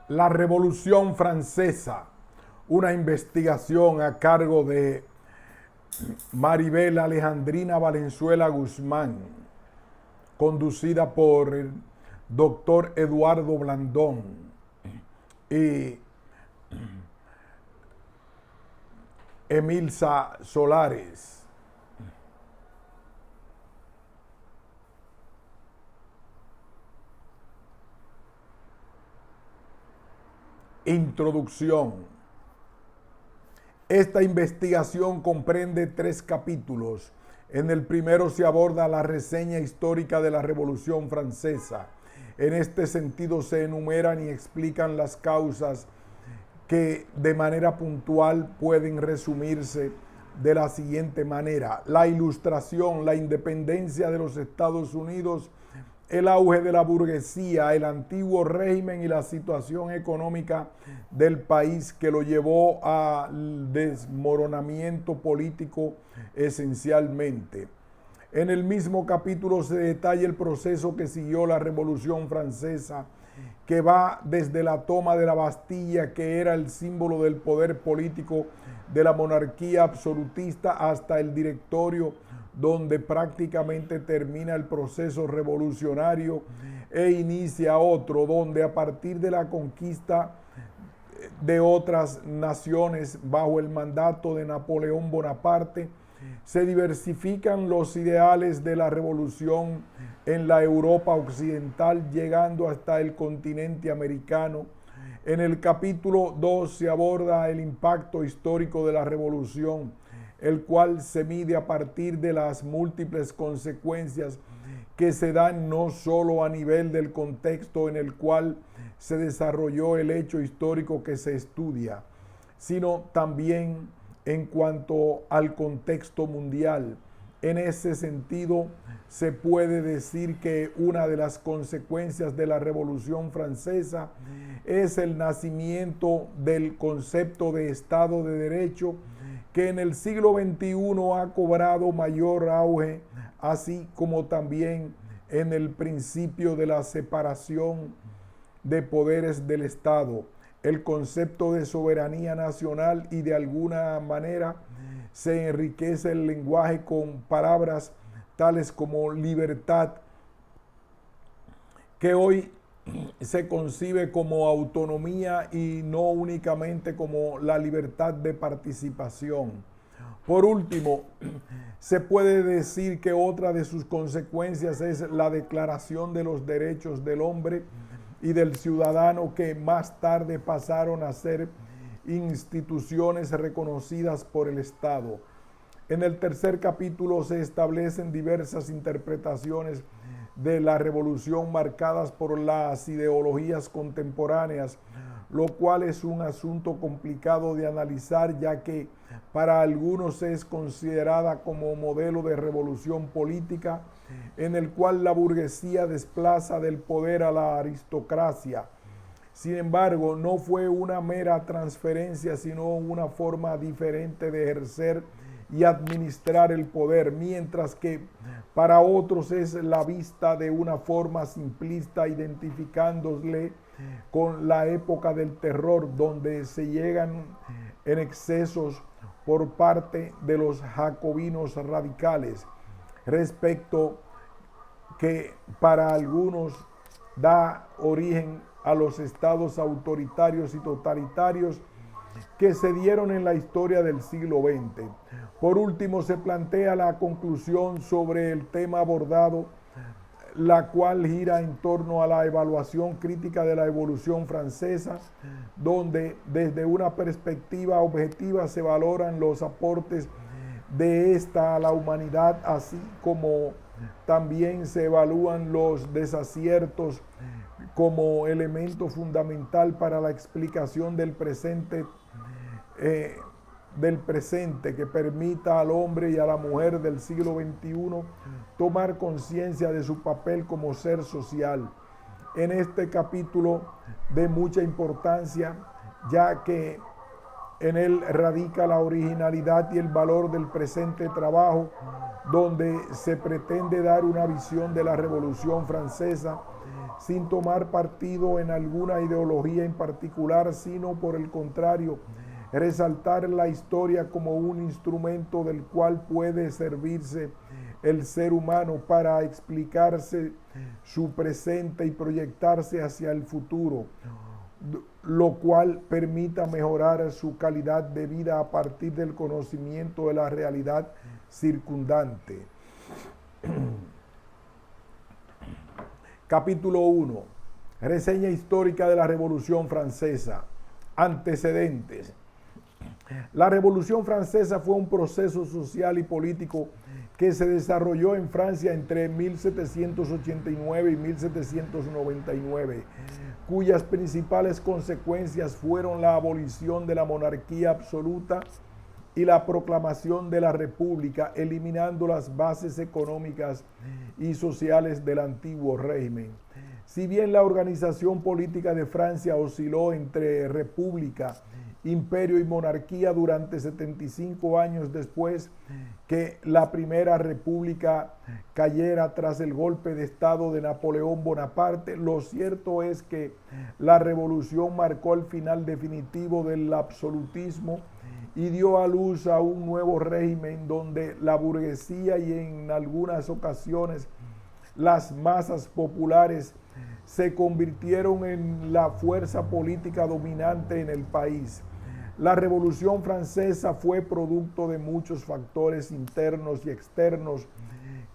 La Revolución Francesa, una investigación a cargo de Maribel Alejandrina Valenzuela Guzmán, conducida por el doctor Eduardo Blandón y Emilza Solares. Introducción. Esta investigación comprende 3 capítulos. En el primero se aborda la reseña histórica de la Revolución Francesa. En este sentido se enumeran y explican las causas que de manera puntual pueden resumirse de la siguiente manera: la Ilustración, la independencia de los Estados Unidos, el auge de la burguesía, el antiguo régimen y la situación económica del país que lo llevó al desmoronamiento político esencialmente. En el mismo capítulo se detalla el proceso que siguió la Revolución Francesa, que va desde la toma de la Bastilla, que era el símbolo del poder político de la monarquía absolutista, hasta el Directorio, donde prácticamente termina el proceso revolucionario e inicia otro, donde a partir de la conquista de otras naciones bajo el mandato de Napoleón Bonaparte, se diversifican los ideales de la revolución en la Europa occidental, llegando hasta el continente americano. En el capítulo 2 se aborda el impacto histórico de la revolución, el cual se mide a partir de las múltiples consecuencias que se dan no solo a nivel del contexto en el cual se desarrolló el hecho histórico que se estudia, sino también en cuanto al contexto mundial. En ese sentido, se puede decir que una de las consecuencias de la Revolución Francesa es el nacimiento del concepto de Estado de Derecho, que en el siglo XXI ha cobrado mayor auge, así como también en el principio de la separación de poderes del Estado, el concepto de soberanía nacional, y de alguna manera se enriquece el lenguaje con palabras tales como libertad, que hoy se concibe como autonomía y no únicamente como la libertad de participación. Por último, se puede decir que otra de sus consecuencias es la Declaración de los Derechos del Hombre y del Ciudadano, que más tarde pasaron a ser instituciones reconocidas por el Estado. En el tercer capítulo se establecen diversas interpretaciones de la revolución marcadas por las ideologías contemporáneas, lo cual es un asunto complicado de analizar, ya que para algunos es considerada como modelo de revolución política en el cual la burguesía desplaza del poder a la aristocracia. Sin embargo, no fue una mera transferencia, sino una forma diferente de ejercer y administrar el poder, mientras que para otros es la vista de una forma simplista, identificándole con la época del terror, donde se llegan en excesos por parte de los jacobinos radicales, respecto que para algunos da origen a los estados autoritarios y totalitarios que se dieron en la historia del siglo XX. Por último, se plantea la conclusión sobre el tema abordado, la cual gira en torno a la evaluación crítica de la Revolución Francesa, donde desde una perspectiva objetiva se valoran los aportes de esta a la humanidad, así como también se evalúan los desaciertos como elemento fundamental para la explicación del presente, que permita al hombre y a la mujer del siglo XXI tomar conciencia de su papel como ser social. En este capítulo de mucha importancia, ya que en él radica la originalidad y el valor del presente trabajo, donde se pretende dar una visión de la Revolución Francesa sin tomar partido en alguna ideología en particular, sino por el contrario, resaltar la historia como un instrumento del cual puede servirse el ser humano para explicarse su presente y proyectarse hacia el futuro, lo cual permita mejorar su calidad de vida a partir del conocimiento de la realidad circundante. Capítulo 1. Reseña histórica de la Revolución Francesa. Antecedentes. La Revolución Francesa fue un proceso social y político que se desarrolló en Francia entre 1789 y 1799, cuyas principales consecuencias fueron la abolición de la monarquía absoluta y la proclamación de la República, eliminando las bases económicas y sociales del antiguo régimen. Si bien la organización política de Francia osciló entre república, imperio y monarquía durante 75 años después que la primera república cayera tras el golpe de estado de Napoleón Bonaparte, lo cierto es que la revolución marcó el final definitivo del absolutismo y dio a luz a un nuevo régimen donde la burguesía y en algunas ocasiones las masas populares se convirtieron en la fuerza política dominante en el país. La Revolución Francesa fue producto de muchos factores internos y externos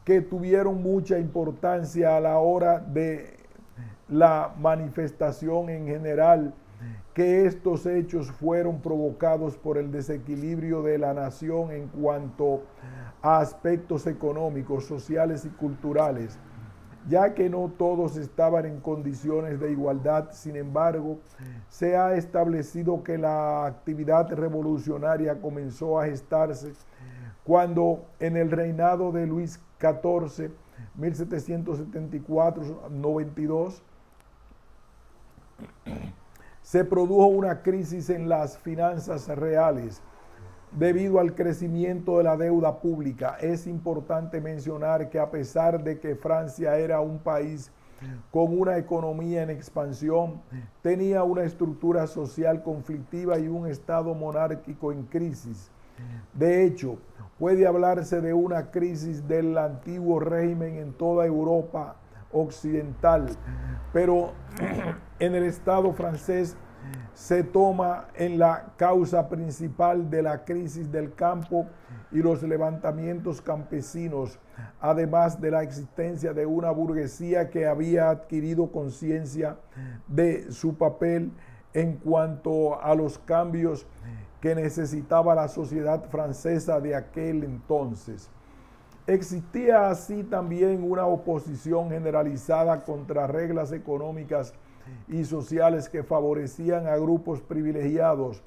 que tuvieron mucha importancia a la hora de la manifestación en general, que estos hechos fueron provocados por el desequilibrio de la nación en cuanto a aspectos económicos, sociales y culturales, ya que no todos estaban en condiciones de igualdad. Sin embargo, se ha establecido que la actividad revolucionaria comenzó a gestarse cuando en el reinado de Luis XIV, 1774-92, se produjo una crisis en las finanzas reales debido al crecimiento de la deuda pública. Es importante mencionar que a pesar de que Francia era un país con una economía en expansión, tenía una estructura social conflictiva y un estado monárquico en crisis. De hecho, puede hablarse de una crisis del antiguo régimen en toda Europa occidental, pero en el estado francés se toma en la causa principal de la crisis del campo y los levantamientos campesinos, además de la existencia de una burguesía que había adquirido conciencia de su papel en cuanto a los cambios que necesitaba la sociedad francesa de aquel entonces. Existía así también una oposición generalizada contra reglas económicas y sociales que favorecían a grupos privilegiados,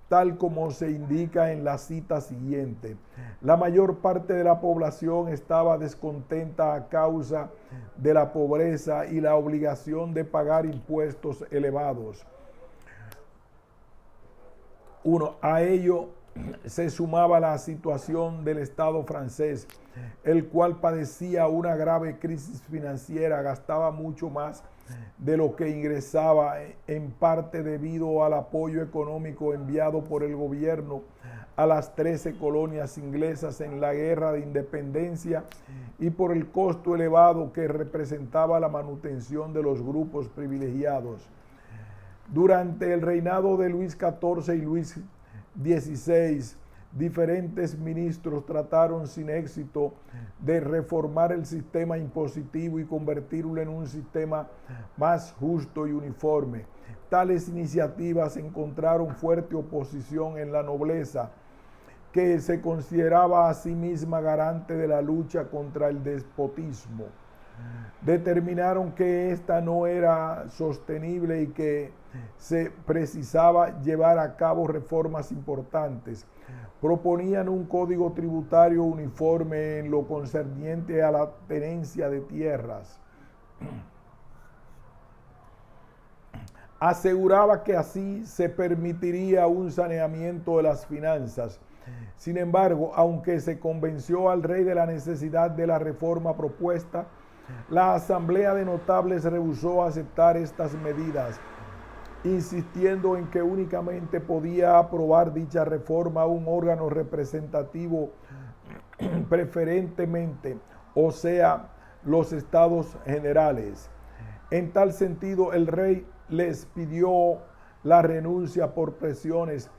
tal como se indica en la cita siguiente. La mayor parte de la población estaba descontenta a causa de la pobreza y la obligación de pagar impuestos elevados. A ello se sumaba la situación del Estado francés, el cual padecía una grave crisis financiera, gastaba mucho más de lo que ingresaba, en parte debido al apoyo económico enviado por el gobierno a las 13 colonias inglesas en la Guerra de Independencia y por el costo elevado que representaba la manutención de los grupos privilegiados. Durante el reinado de Luis XIV y Luis XVI, diferentes ministros trataron sin éxito de reformar el sistema impositivo y convertirlo en un sistema más justo y uniforme. Tales iniciativas encontraron fuerte oposición en la nobleza, que se consideraba a sí misma garante de la lucha contra el despotismo. Determinaron que esta no era sostenible y que se precisaba llevar a cabo reformas importantes. Proponían un código tributario uniforme en lo concerniente a la tenencia de tierras. Aseguraba que así se permitiría un saneamiento de las finanzas. Sin embargo, aunque se convenció al rey de la necesidad de la reforma propuesta, La Asamblea de Notables rehusó aceptar estas medidas, insistiendo en que únicamente podía aprobar dicha reforma un órgano representativo preferentemente, o sea, los Estados Generales. En tal sentido, el rey les pidió la renuncia por presiones,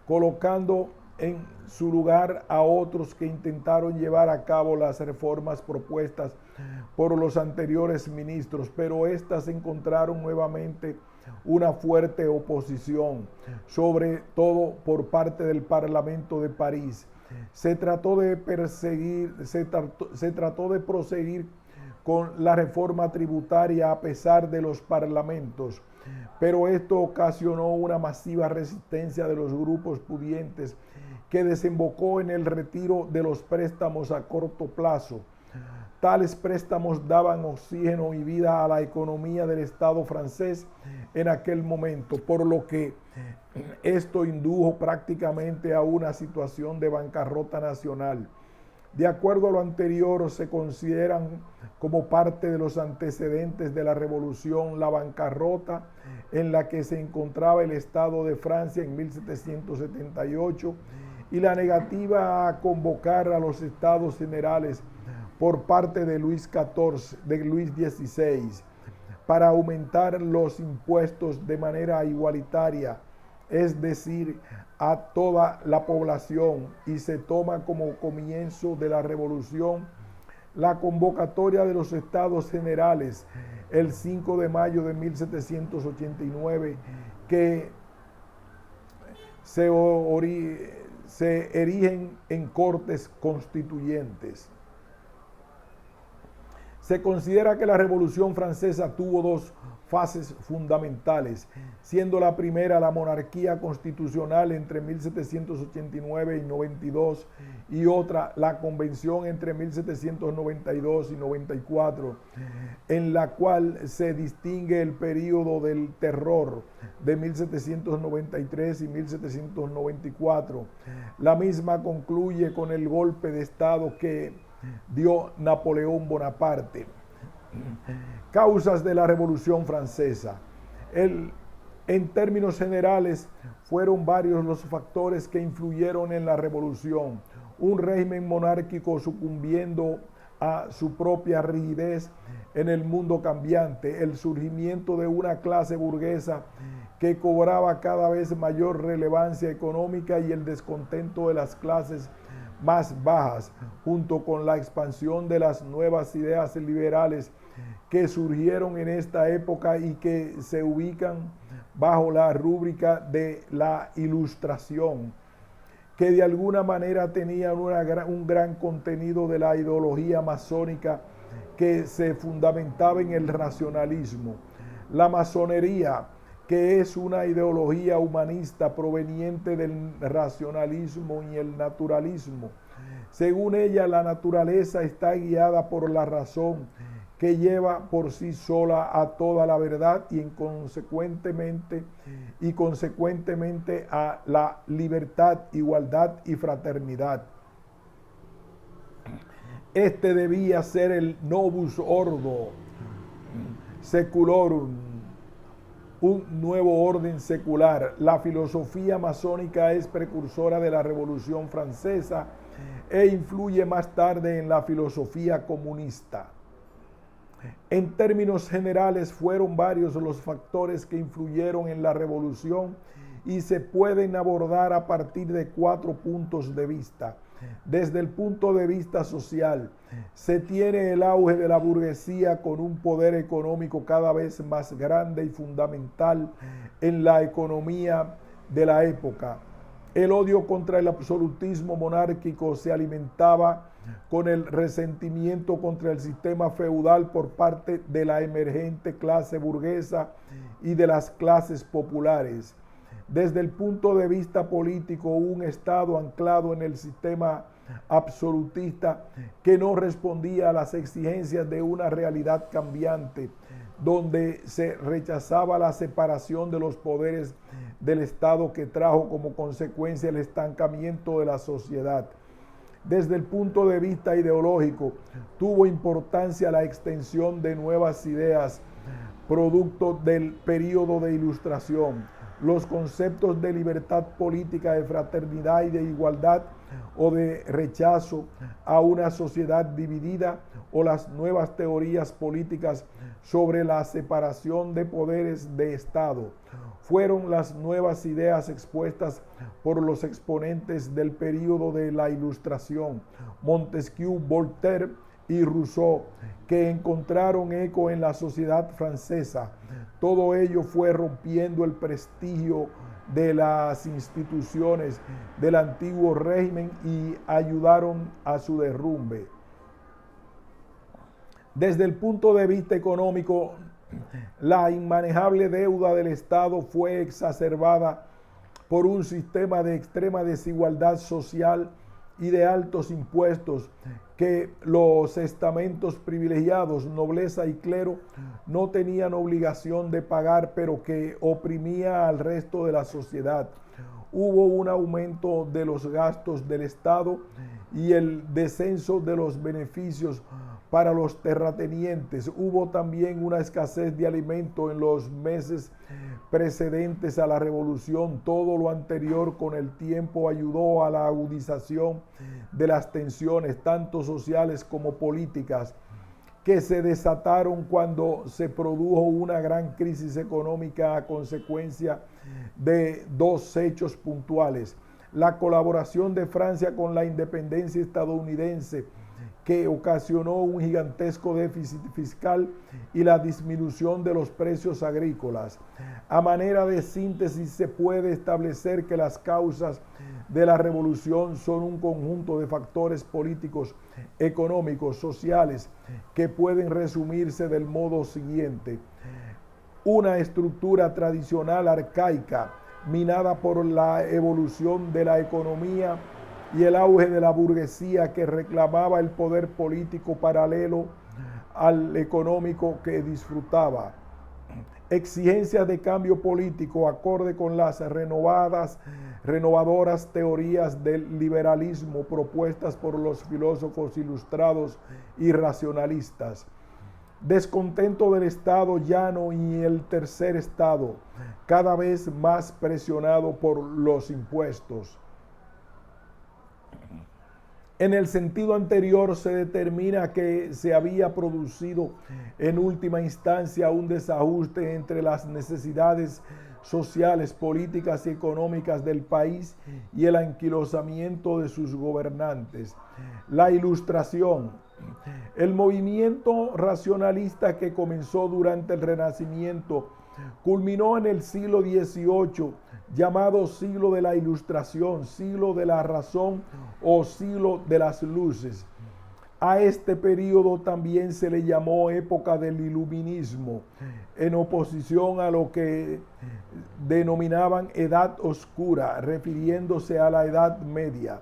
colocando en su lugar a otros que intentaron llevar a cabo las reformas propuestas por los anteriores ministros, pero éstas encontraron nuevamente una fuerte oposición, sobre todo por parte del Parlamento de París. Se trató de proseguir con la reforma tributaria a pesar de los parlamentos, pero esto ocasionó una masiva resistencia de los grupos pudientes que desembocó en el retiro de los préstamos a corto plazo. Tales préstamos daban oxígeno y vida a la economía del Estado francés en aquel momento, por lo que esto indujo prácticamente a una situación de bancarrota nacional. De acuerdo a lo anterior, se consideran como parte de los antecedentes de la revolución la bancarrota en la que se encontraba el Estado de Francia en 1778 y la negativa a convocar a los Estados Generales por parte de Luis XVI para aumentar los impuestos de manera igualitaria, es decir, a toda la población, y se toma como comienzo de la revolución la convocatoria de los Estados Generales el 5 de mayo de 1789, que se erigen en cortes constituyentes. Se considera que la Revolución Francesa tuvo dos fases fundamentales, siendo la primera la monarquía constitucional entre 1789 y 92 y otra la convención entre 1792 y 94, en la cual se distingue el período del terror de 1793 y 1794. La misma concluye con el golpe de Estado que dio Napoleón Bonaparte. Causas de la Revolución Francesa. En términos generales, fueron varios los factores que influyeron en la revolución. Un régimen monárquico sucumbiendo a su propia rigidez en el mundo cambiante, el surgimiento de una clase burguesa que cobraba cada vez mayor relevancia económica y el descontento de las clases más bajas, junto con la expansión de las nuevas ideas liberales que surgieron en esta época y que se ubican bajo la rúbrica de la Ilustración, que de alguna manera tenían un gran contenido de la ideología masónica que se fundamentaba en el racionalismo. La masonería, que es una ideología humanista proveniente del racionalismo y el naturalismo. Según ella, la naturaleza está guiada por la razón, que lleva por sí sola a toda la verdad y consecuentemente a la libertad, igualdad y fraternidad. Este debía ser el novus ordo seculorum, un nuevo orden secular. La filosofía masónica es precursora de la Revolución Francesa e influye más tarde en la filosofía comunista. En términos generales, fueron varios los factores que influyeron en la revolución y se pueden abordar a partir de 4 puntos de vista. Desde el punto de vista social, se tiene el auge de la burguesía con un poder económico cada vez más grande y fundamental en la economía de la época. El odio contra el absolutismo monárquico se alimentaba con el resentimiento contra el sistema feudal por parte de la emergente clase burguesa y de las clases populares. Desde el punto de vista político, un Estado anclado en el sistema absolutista que no respondía a las exigencias de una realidad cambiante, donde se rechazaba la separación de los poderes del Estado, que trajo como consecuencia el estancamiento de la sociedad. Desde el punto de vista ideológico, tuvo importancia la extensión de nuevas ideas, producto del período de Ilustración. Los conceptos de libertad política, de fraternidad y de igualdad, o de rechazo a una sociedad dividida, o las nuevas teorías políticas sobre la separación de poderes de Estado, fueron las nuevas ideas expuestas por los exponentes del período de la Ilustración, Montesquieu, Voltaire y Rousseau, que encontraron eco en la sociedad francesa. Todo ello fue rompiendo el prestigio de las instituciones del antiguo régimen y ayudaron a su derrumbe. Desde el punto de vista económico, la inmanejable deuda del Estado fue exacerbada por un sistema de extrema desigualdad social y de altos impuestos que los estamentos privilegiados, nobleza y clero, no tenían obligación de pagar, pero que oprimía al resto de la sociedad. Hubo un aumento de los gastos del Estado y el descenso de los beneficios para los terratenientes. Hubo también una escasez de alimento en los meses precedentes a la revolución. Todo lo anterior con el tiempo ayudó a la agudización de las tensiones, tanto sociales como políticas, que se desataron cuando se produjo una gran crisis económica a consecuencia de dos hechos puntuales: la colaboración de Francia con la independencia estadounidense, que ocasionó un gigantesco déficit fiscal, y la disminución de los precios agrícolas. A manera de síntesis, se puede establecer que las causas de la revolución son un conjunto de factores políticos, económicos, sociales, que pueden resumirse del modo siguiente: una estructura tradicional arcaica, minada por la evolución de la economía y el auge de la burguesía, que reclamaba el poder político paralelo al económico que disfrutaba. Exigencias de cambio político acorde con las renovadoras teorías del liberalismo propuestas por los filósofos ilustrados y racionalistas. Descontento del Estado llano y el tercer Estado, cada vez más presionado por los impuestos. En el sentido anterior, se determina que se había producido en última instancia un desajuste entre las necesidades sociales, políticas y económicas del país y el anquilosamiento de sus gobernantes. La Ilustración, el movimiento racionalista que comenzó durante el Renacimiento, culminó en el siglo XVIII, llamado siglo de la Ilustración, siglo de la razón o siglo de las luces. A este periodo también se le llamó época del iluminismo, en oposición a lo que denominaban Edad Oscura, refiriéndose a la Edad Media.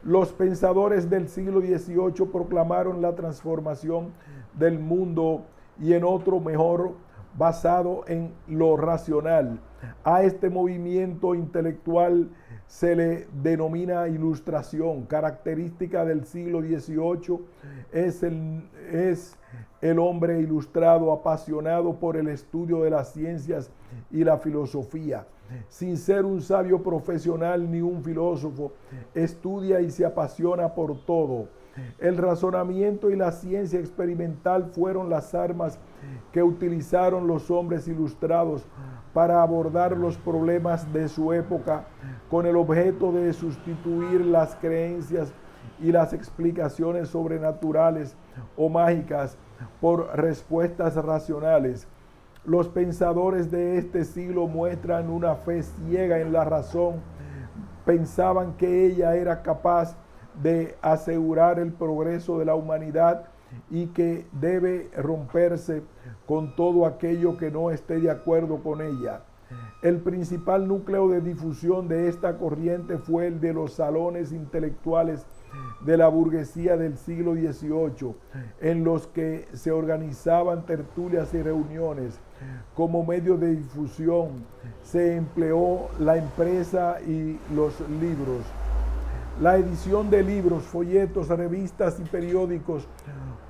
Los pensadores del siglo XVIII proclamaron la transformación del mundo y en otro mejor, basado en lo racional. A este movimiento intelectual se le denomina Ilustración. Característica del siglo XVIII es el hombre ilustrado, apasionado por el estudio de las ciencias y la filosofía. Sin ser un sabio profesional ni un filósofo, estudia y se apasiona por todo. El razonamiento y la ciencia experimental fueron las armas que utilizaron los hombres ilustrados para abordar los problemas de su época, con el objeto de sustituir las creencias y las explicaciones sobrenaturales o mágicas por respuestas racionales. Los pensadores de este siglo muestran una fe ciega en la razón. Pensaban que ella era capaz de asegurar el progreso de la humanidad y que debe romperse con todo aquello que no esté de acuerdo con ella. El principal núcleo de difusión de esta corriente fue el de los salones intelectuales de la burguesía del siglo XVIII, en los que se organizaban tertulias y reuniones. Como medio de difusión se empleó la impresa y los libros. La edición de libros, folletos, revistas y periódicos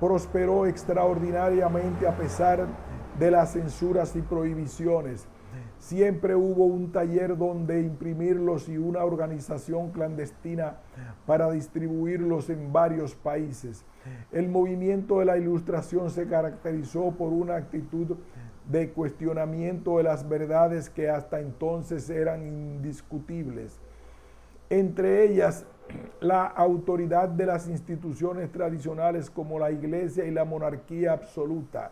prosperó extraordinariamente a pesar de las censuras y prohibiciones. Siempre hubo un taller donde imprimirlos y una organización clandestina para distribuirlos en varios países. El movimiento de la Ilustración se caracterizó por una actitud de cuestionamiento de las verdades que hasta entonces eran indiscutibles. Entre ellas, la autoridad de las instituciones tradicionales como la Iglesia y la monarquía absoluta.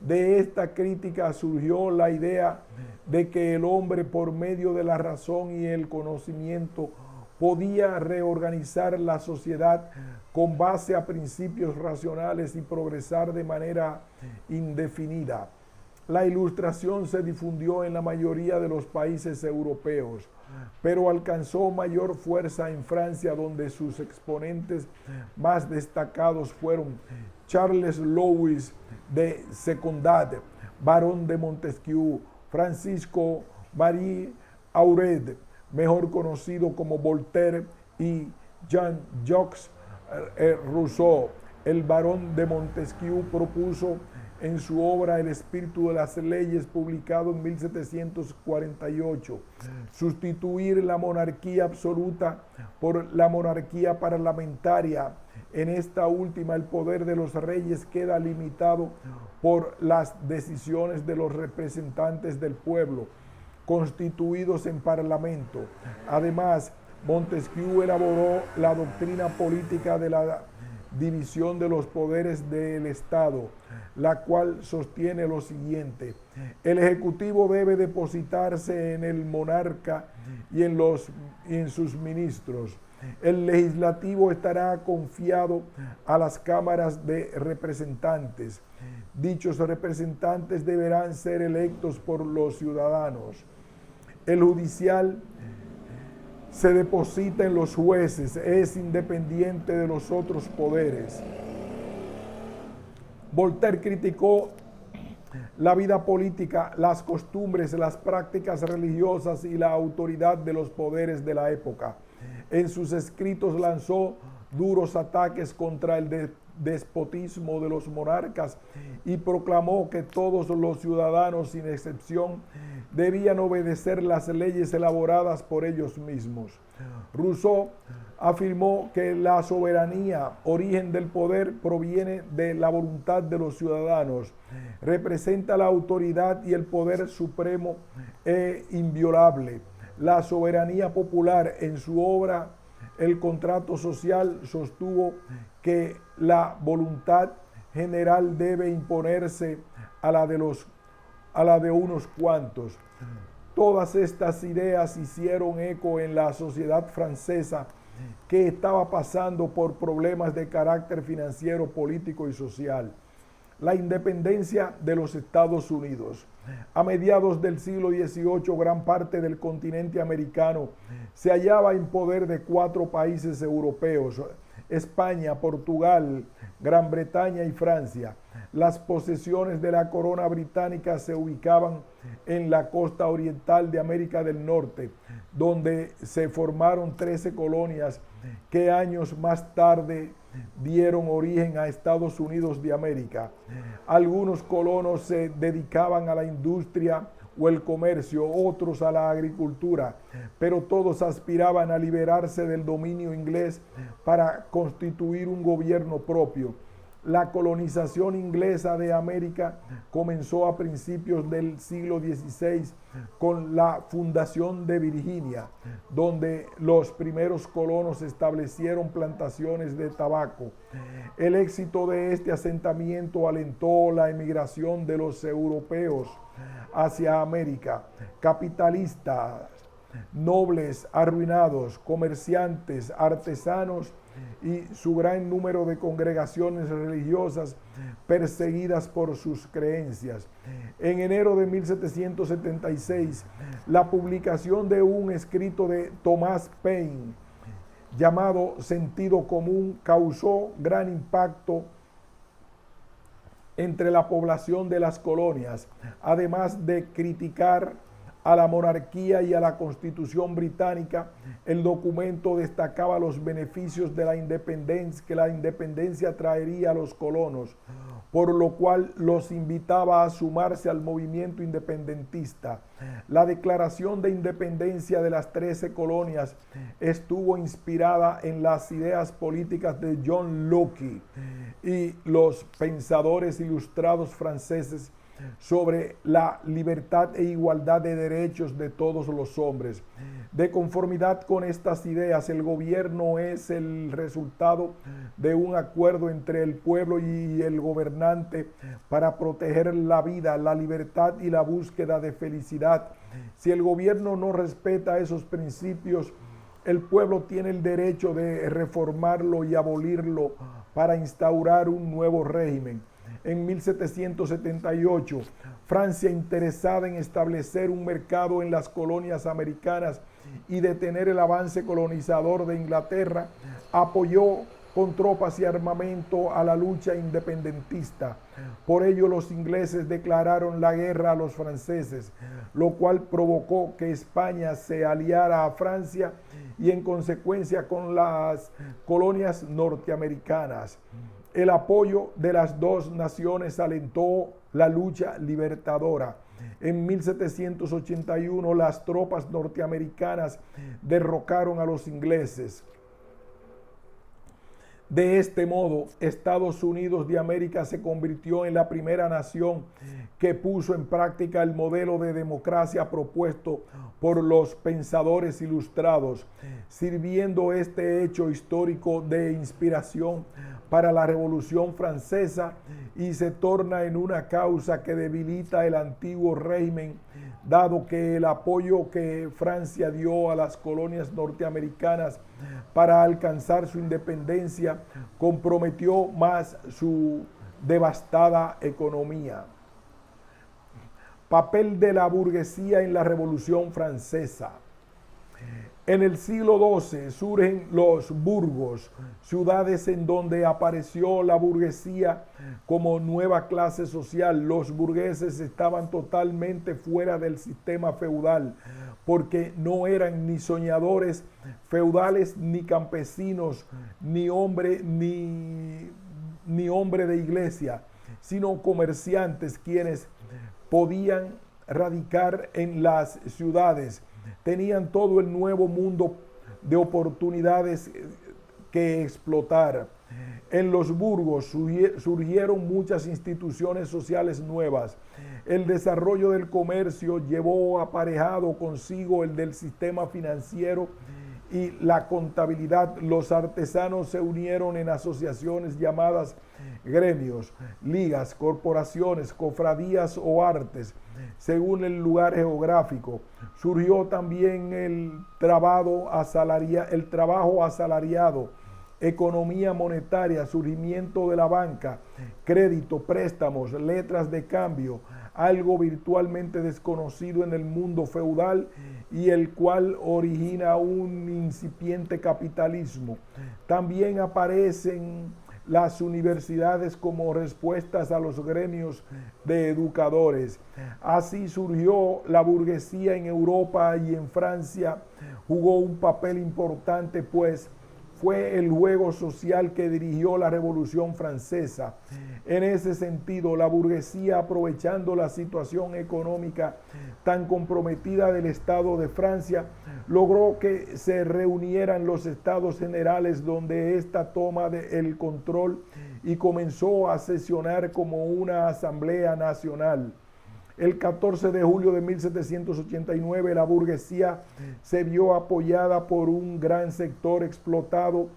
De esta crítica surgió la idea de que el hombre, por medio de la razón y el conocimiento, podía reorganizar la sociedad con base a principios racionales y progresar de manera indefinida. La Ilustración se difundió en la mayoría de los países europeos, pero alcanzó mayor fuerza en Francia, donde sus exponentes más destacados fueron Charles Louis de Secondat, barón de Montesquieu, Francisco Marie Arouet, mejor conocido como Voltaire, y Jean-Jacques Rousseau. El barón de Montesquieu propuso en su obra El espíritu de las leyes, publicado en 1748, sustituir la monarquía absoluta por la monarquía parlamentaria. En esta última, el poder de los reyes queda limitado por las decisiones de los representantes del pueblo, constituidos en parlamento. Además, Montesquieu elaboró la doctrina política de la división de los poderes del Estado, la cual sostiene lo siguiente: el Ejecutivo debe depositarse en el monarca y en sus ministros. El Legislativo estará confiado a las cámaras de representantes. Dichos representantes deberán ser electos por los ciudadanos. El judicial se deposita en los jueces, es independiente de los otros poderes. Voltaire criticó la vida política, las costumbres, las prácticas religiosas y la autoridad de los poderes de la época. En sus escritos lanzó duros ataques contra el despotismo de los monarcas y proclamó que todos los ciudadanos, sin excepción, debían obedecer las leyes elaboradas por ellos mismos. Rousseau afirmó que la soberanía, origen del poder, proviene de la voluntad de los ciudadanos, representa la autoridad y el poder supremo e inviolable. La soberanía popular, en su obra El contrato social, sostuvo que la voluntad general debe imponerse a la de unos cuantos. Todas estas ideas hicieron eco en la sociedad francesa, que estaba pasando por problemas de carácter financiero, político y social. La independencia de los Estados Unidos. A mediados del siglo XVIII, gran parte del continente americano se hallaba en poder de 4 países europeos: España, Portugal, Gran Bretaña y Francia. Las posesiones de la corona británica se ubicaban en la costa oriental de América del Norte, donde se formaron 13 colonias que años más tarde dieron origen a Estados Unidos de América. Algunos colonos se dedicaban a la industria o el comercio, otros a la agricultura, pero todos aspiraban a liberarse del dominio inglés para constituir un gobierno propio. La colonización inglesa de América comenzó a principios del siglo XVI con la fundación de Virginia, donde los primeros colonos establecieron plantaciones de tabaco. El éxito de este asentamiento alentó la emigración de los europeos hacia América. Capitalistas, nobles arruinados, comerciantes, artesanos y su gran número de congregaciones religiosas perseguidas por sus creencias. En enero de 1776, la publicación de un escrito de Thomas Paine llamado Sentido Común causó gran impacto entre la población de las colonias, además de criticar a la monarquía y a la Constitución británica, el documento destacaba los beneficios de la independencia que la independencia traería a los colonos, por lo cual los invitaba a sumarse al movimiento independentista. La Declaración de Independencia de las 13 colonias estuvo inspirada en las ideas políticas de John Locke y los pensadores ilustrados franceses sobre la libertad e igualdad de derechos de todos los hombres. De conformidad con estas ideas, el gobierno es el resultado de un acuerdo entre el pueblo y el gobernante para proteger la vida, la libertad y la búsqueda de felicidad. Si el gobierno no respeta esos principios, el pueblo tiene el derecho de reformarlo y abolirlo para instaurar un nuevo régimen. En 1778, Francia, interesada en establecer un mercado en las colonias americanas y detener el avance colonizador de Inglaterra, apoyó con tropas y armamento a la lucha independentista. Por ello, los ingleses declararon la guerra a los franceses, lo cual provocó que España se aliara a Francia y en consecuencia con las colonias norteamericanas. El apoyo de las dos naciones alentó la lucha libertadora. En 1781 las tropas norteamericanas derrocaron a los ingleses. De este modo, Estados Unidos de América se convirtió en la primera nación que puso en práctica el modelo de democracia propuesto por los pensadores ilustrados, sirviendo este hecho histórico de inspiración para la Revolución Francesa y se torna en una causa que debilita el antiguo régimen, dado que el apoyo que Francia dio a las colonias norteamericanas para alcanzar su independencia comprometió más su devastada economía. Papel de la burguesía en la Revolución Francesa. En el siglo XII surgen los burgos, ciudades en donde apareció la burguesía como nueva clase social. Los burgueses estaban totalmente fuera del sistema feudal, porque no eran ni soñadores feudales, ni campesinos, ni hombre de iglesia, sino comerciantes quienes podían radicar en las ciudades. Tenían todo el nuevo mundo de oportunidades que explotar. En los burgos surgieron muchas instituciones sociales nuevas. El desarrollo del comercio llevó aparejado consigo el del sistema financiero y la contabilidad. Los artesanos se unieron en asociaciones llamadas gremios, ligas, corporaciones, cofradías o artes, según el lugar geográfico. Surgió también el trabajo asalariado, economía monetaria, surgimiento de la banca, crédito, préstamos, letras de cambio, algo virtualmente desconocido en el mundo feudal y el cual origina un incipiente capitalismo. También aparecen las universidades como respuestas a los gremios de educadores. Así surgió la burguesía en Europa y en Francia jugó un papel importante, pues fue el juego social que dirigió la Revolución Francesa. En ese sentido, la burguesía, aprovechando la situación económica tan comprometida del Estado de Francia, logró que se reunieran los Estados Generales, donde ésta toma el control y comenzó a sesionar como una asamblea nacional. El 14 de julio de 1789, la burguesía se vio apoyada por un gran sector explotado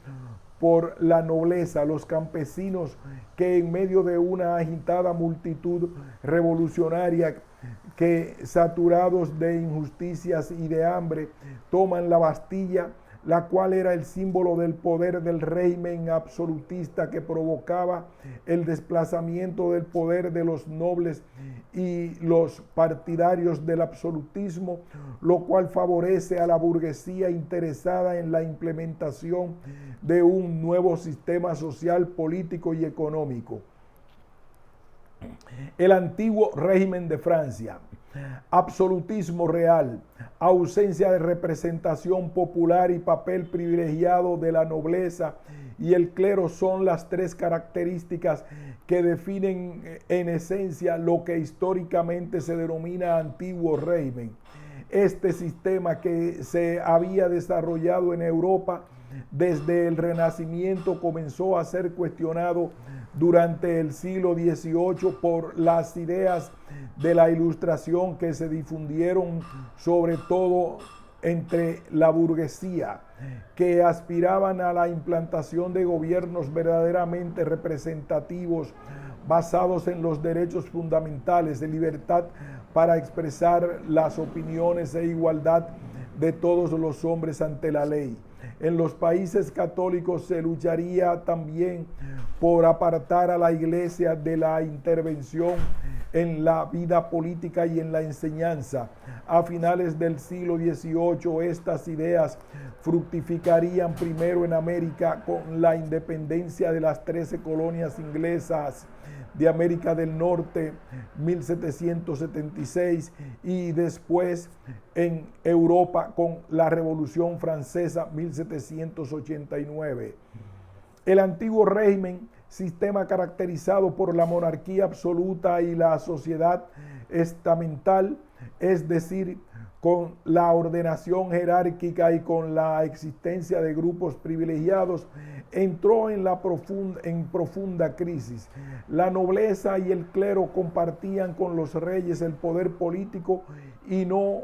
por la nobleza, los campesinos, que en medio de una agitada multitud revolucionaria que, saturados de injusticias y de hambre, toman la Bastilla, la cual era el símbolo del poder del régimen absolutista que provocaba el desplazamiento del poder de los nobles y los partidarios del absolutismo, lo cual favorece a la burguesía interesada en la implementación de un nuevo sistema social, político y económico. El antiguo régimen de Francia. Absolutismo real, ausencia de representación popular y papel privilegiado de la nobleza y el clero son las tres características que definen en esencia lo que históricamente se denomina antiguo régimen. Este sistema que se había desarrollado en Europa desde el Renacimiento comenzó a ser cuestionado durante el siglo XVIII por las ideas de la Ilustración que se difundieron sobre todo entre la burguesía, que aspiraban a la implantación de gobiernos verdaderamente representativos basados en los derechos fundamentales de libertad para expresar las opiniones e igualdad de todos los hombres ante la ley. En los países católicos se lucharía también por apartar a la Iglesia de la intervención en la vida política y en la enseñanza. A finales del siglo XVIII, estas ideas fructificarían primero en América con la independencia de las 13 colonias inglesas de América del Norte, 1776, y después en Europa con la Revolución Francesa, 1789. El antiguo régimen, sistema caracterizado por la monarquía absoluta y la sociedad estamental, es decir, con la ordenación jerárquica y con la existencia de grupos privilegiados, entró en profunda crisis. La nobleza y el clero compartían con los reyes el poder político y no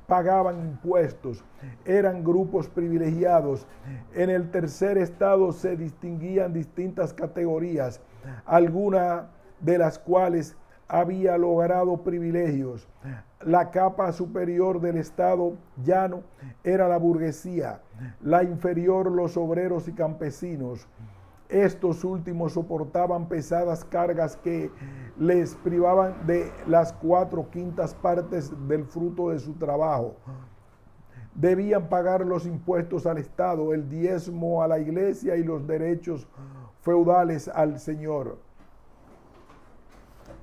pagaban impuestos, eran grupos privilegiados. En el tercer estado se distinguían distintas categorías, algunas de las cuales había logrado privilegios. La capa superior del estado llano era la burguesía, la inferior los obreros y campesinos. Estos últimos soportaban pesadas cargas que les privaban de las 4/5 partes del fruto de su trabajo. Debían pagar los impuestos al Estado, el diezmo a la iglesia y los derechos feudales al señor.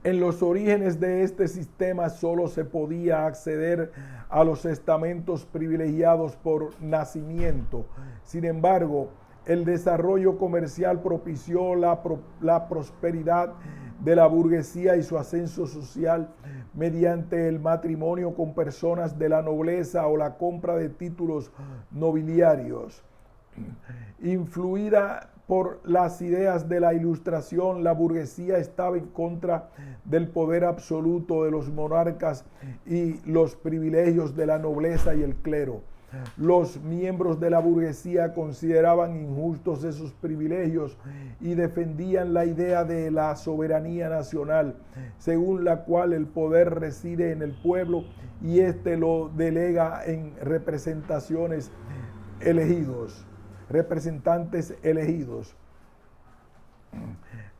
En los orígenes de este sistema solo se podía acceder a los estamentos privilegiados por nacimiento. Sin embargo, el desarrollo comercial propició la prosperidad de la burguesía y su ascenso social mediante el matrimonio con personas de la nobleza o la compra de títulos nobiliarios. Influida por las ideas de la Ilustración, la burguesía estaba en contra del poder absoluto de los monarcas y los privilegios de la nobleza y el clero. Los miembros de la burguesía consideraban injustos esos privilegios y defendían la idea de la soberanía nacional, según la cual el poder reside en el pueblo y éste lo delega en representantes elegidos.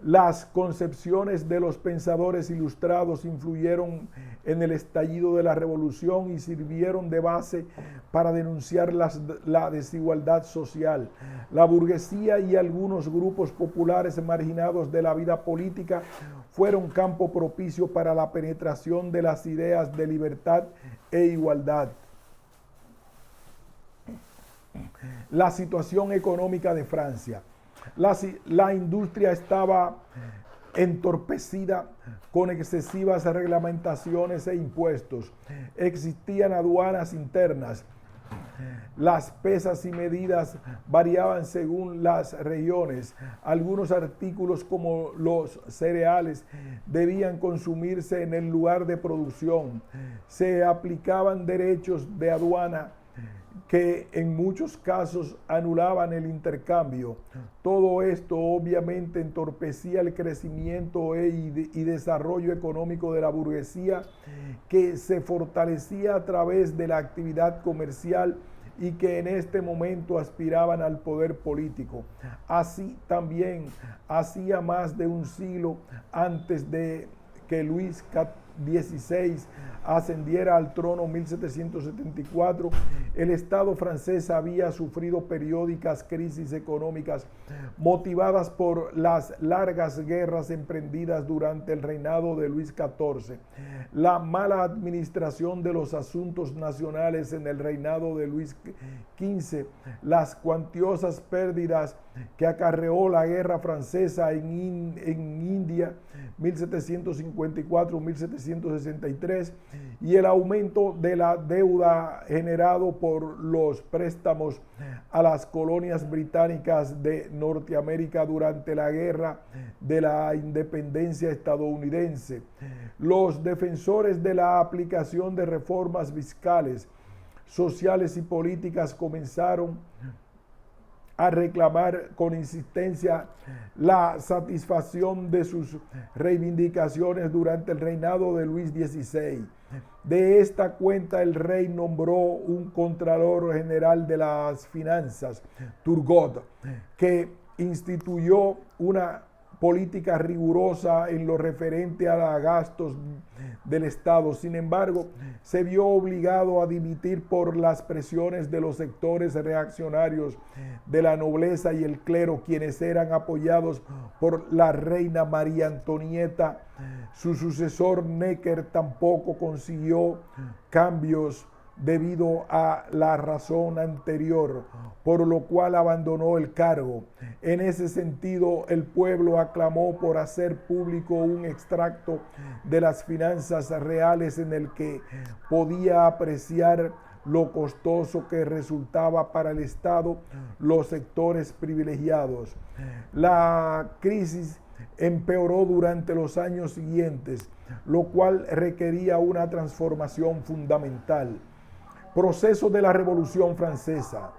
Las concepciones de los pensadores ilustrados influyeron en el estallido de la revolución y sirvieron de base para denunciar la desigualdad social. La burguesía y algunos grupos populares marginados de la vida política fueron campo propicio para la penetración de las ideas de libertad e igualdad. La situación económica de Francia. La industria estaba entorpecida con excesivas reglamentaciones e impuestos. Existían aduanas internas. Las pesas y medidas variaban según las regiones. Algunos artículos como los cereales debían consumirse en el lugar de producción. Se aplicaban derechos de aduana que en muchos casos anulaban el intercambio. Todo esto obviamente entorpecía el crecimiento y desarrollo económico de la burguesía, que se fortalecía a través de la actividad comercial y que en este momento aspiraban al poder político. Así también, hacía más de un siglo antes de que Luis XVI ascendiera al trono en 1774, el Estado francés había sufrido periódicas crisis económicas motivadas por las largas guerras emprendidas durante el reinado de Luis XIV, la mala administración de los asuntos nacionales en el reinado de Luis XV, las cuantiosas pérdidas que acarreó la guerra francesa en India 1754-1763 y el aumento de la deuda generado por los préstamos a las colonias británicas de Norteamérica durante la guerra de la independencia estadounidense. Los defensores de la aplicación de reformas fiscales, sociales y políticas comenzaron a reclamar con insistencia la satisfacción de sus reivindicaciones durante el reinado de Luis XVI. De esta cuenta el rey nombró un contralor general de las finanzas, Turgot, que instituyó una política rigurosa en lo referente a los gastos del Estado. Sin embargo, se vio obligado a dimitir por las presiones de los sectores reaccionarios de la nobleza y el clero, quienes eran apoyados por la reina María Antonieta. Su sucesor Necker tampoco consiguió cambios debido a la razón anterior, por lo cual abandonó el cargo. En ese sentido, el pueblo aclamó por hacer público un extracto de las finanzas reales en el que podía apreciar lo costoso que resultaba para el Estado los sectores privilegiados. La crisis empeoró durante los años siguientes, lo cual requería una transformación fundamental. Proceso de la Revolución Francesa.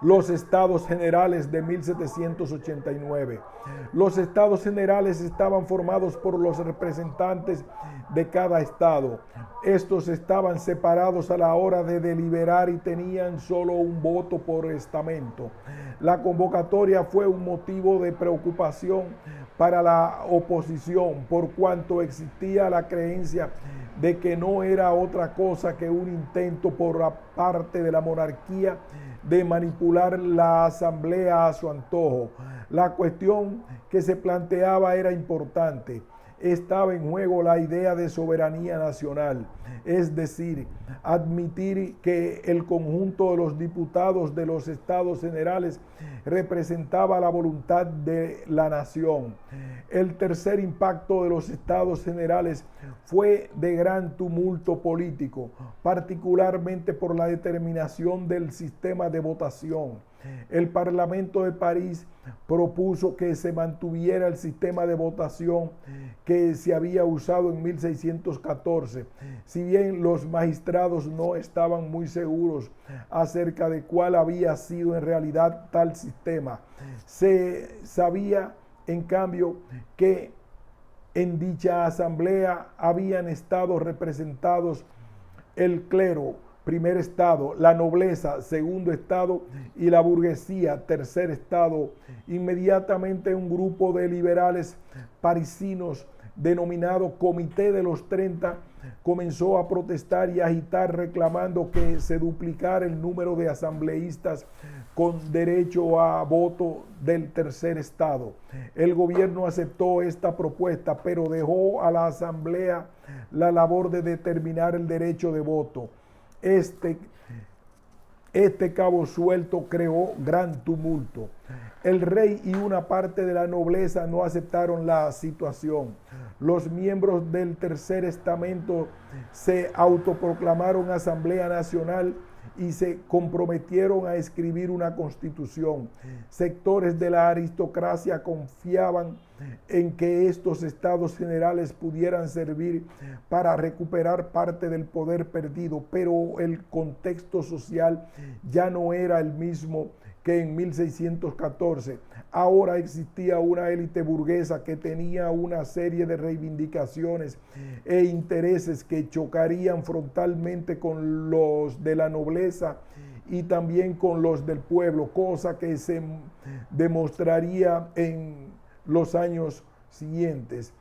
Los Estados Generales de 1789. Los Estados Generales estaban formados por los representantes de cada estado. Estos estaban separados a la hora de deliberar y tenían solo un voto por estamento. La convocatoria fue un motivo de preocupación para la oposición, por cuanto existía la creencia de que no era otra cosa que un intento por la parte de la monarquía de manipular la asamblea a su antojo. La cuestión que se planteaba era importante. Estaba en juego la idea de soberanía nacional, es decir, admitir que el conjunto de los diputados de los Estados Generales representaba la voluntad de la nación. El tercer impacto de los Estados Generales fue de gran tumulto político, particularmente por la determinación del sistema de votación. El Parlamento de París propuso que se mantuviera el sistema de votación que se había usado en 1614. Si bien los magistrados no estaban muy seguros acerca de cuál había sido en realidad tal sistema, se sabía en cambio que en dicha asamblea habían estado representados el clero, primer estado, la nobleza, segundo estado, y la burguesía, tercer estado. Inmediatamente un grupo de liberales parisinos denominado Comité de los 30 comenzó a protestar y agitar reclamando que se duplicara el número de asambleístas con derecho a voto del tercer estado. El gobierno aceptó esta propuesta, pero dejó a la asamblea la labor de determinar el derecho de voto. Este cabo suelto creó gran tumulto. El rey y una parte de la nobleza no aceptaron la situación. Los miembros del tercer estamento se autoproclamaron Asamblea Nacional y se comprometieron a escribir una constitución. Sectores de la aristocracia confiaban en que estos estados generales pudieran servir para recuperar parte del poder perdido, pero el contexto social ya no era el mismo que en 1614. Ahora existía una élite burguesa que tenía una serie de reivindicaciones e intereses que chocarían frontalmente con los de la nobleza y también con los del pueblo, cosa que se demostraría en los años siguientes.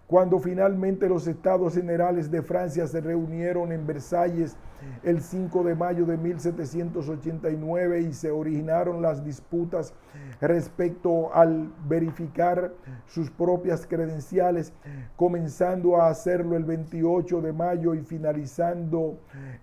Cuando finalmente los Estados Generales de Francia se reunieron en Versalles el 5 de mayo de 1789 y se originaron las disputas respecto al verificar sus propias credenciales, comenzando a hacerlo el 28 de mayo y finalizando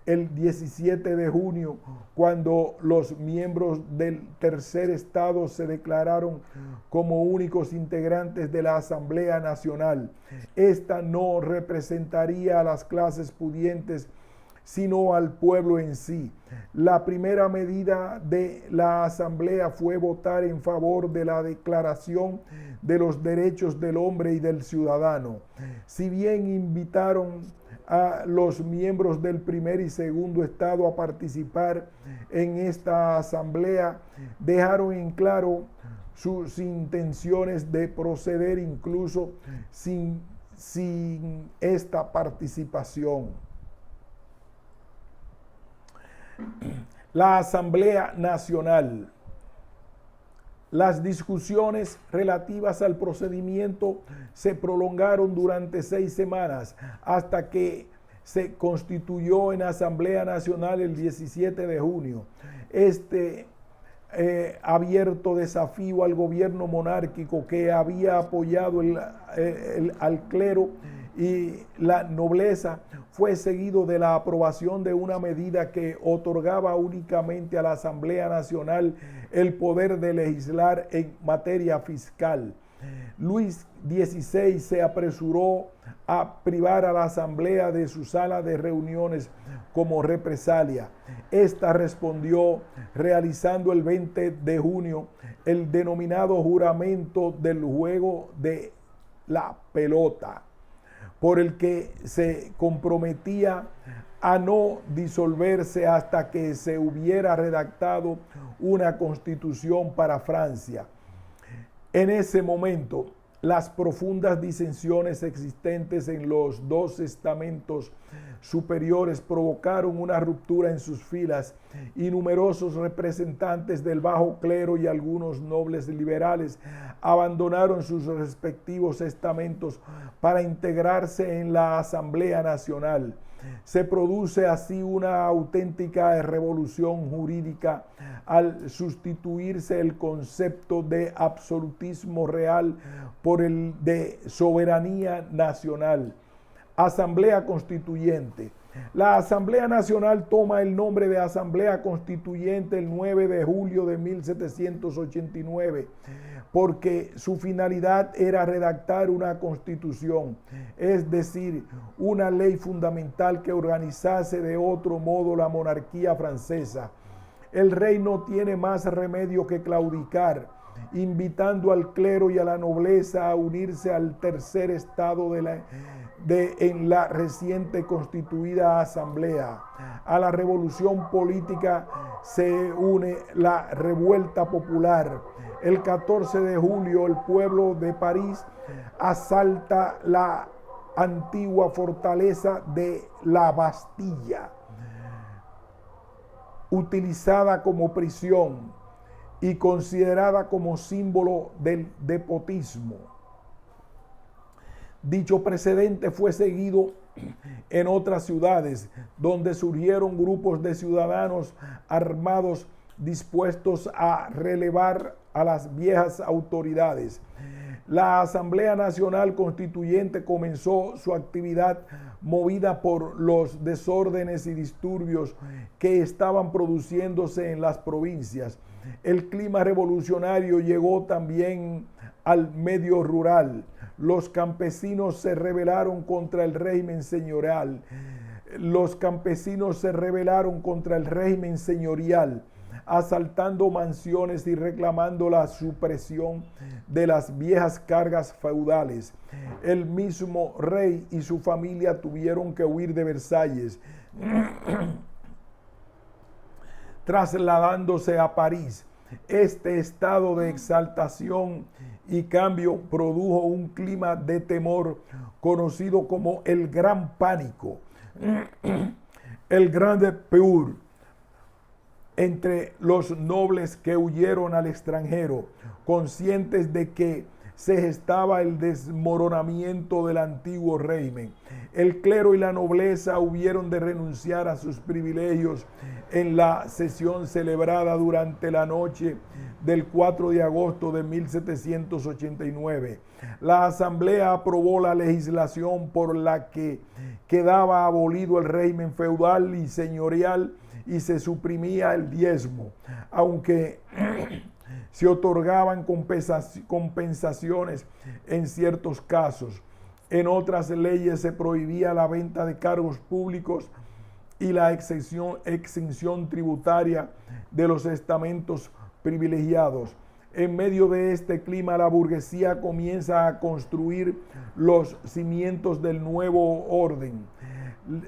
el 17 de junio, cuando los miembros del tercer estado se declararon como únicos integrantes de la Asamblea Nacional. Esta no representaría a las clases pudientes, sino al pueblo en sí. La primera medida de la Asamblea fue votar en favor de la Declaración de los Derechos del Hombre y del Ciudadano. Si bien invitaron a los miembros del primer y segundo estado a participar en esta asamblea, dejaron en claro sus intenciones de proceder incluso sin esta participación. La Asamblea Nacional. Las discusiones relativas al procedimiento se prolongaron durante 6 semanas hasta que se constituyó en Asamblea Nacional el 17 de junio. Este abierto desafío al gobierno monárquico, que había apoyado al clero y la nobleza, fue seguido de la aprobación de una medida que otorgaba únicamente a la Asamblea Nacional el poder de legislar en materia fiscal. Luis XVI se apresuró a privar a la Asamblea de su sala de reuniones como represalia. Esta respondió realizando el 20 de junio el denominado juramento del juego de la pelota, por el que se comprometía a no disolverse hasta que se hubiera redactado una constitución para Francia. En ese momento, las profundas disensiones existentes en los dos estamentos superiores provocaron una ruptura en sus filas y numerosos representantes del bajo clero y algunos nobles liberales abandonaron sus respectivos estamentos para integrarse en la Asamblea Nacional. Se produce así una auténtica revolución jurídica al sustituirse el concepto de absolutismo real por el de soberanía nacional. Asamblea Constituyente. La Asamblea Nacional toma el nombre de Asamblea Constituyente el 9 de julio de 1789, porque su finalidad era redactar una constitución, es decir, una ley fundamental que organizase de otro modo la monarquía francesa. El rey no tiene más remedio que claudicar, invitando al clero y a la nobleza a unirse al tercer estado en la reciente constituida asamblea. A la revolución política se une la revuelta popular. El 14 de julio el pueblo de París asalta la antigua fortaleza de la Bastilla, utilizada como prisión y considerada como símbolo del despotismo. Dicho precedente fue seguido en otras ciudades, donde surgieron grupos de ciudadanos armados dispuestos a relevar a las viejas autoridades. La Asamblea Nacional Constituyente comenzó su actividad movida por los desórdenes y disturbios que estaban produciéndose en las provincias. El clima revolucionario llegó también al medio rural. Los campesinos se rebelaron contra el régimen señorial. Asaltando mansiones y reclamando la supresión de las viejas cargas feudales. El mismo rey y su familia tuvieron que huir de Versalles, trasladándose a París. Este estado de exaltación y cambio produjo un clima de temor conocido como el Gran Pánico, el Grande Peur, entre los nobles que huyeron al extranjero, conscientes de que se gestaba el desmoronamiento del antiguo régimen. El clero y la nobleza hubieron de renunciar a sus privilegios en la sesión celebrada durante la noche del 4 de agosto de 1789. La Asamblea aprobó la legislación por la que quedaba abolido el régimen feudal y señorial y se suprimía el diezmo, aunque se otorgaban compensaciones en ciertos casos. En otras leyes se prohibía la venta de cargos públicos y la exención tributaria de los estamentos privilegiados. En medio de este clima, la burguesía comienza a construir los cimientos del nuevo orden.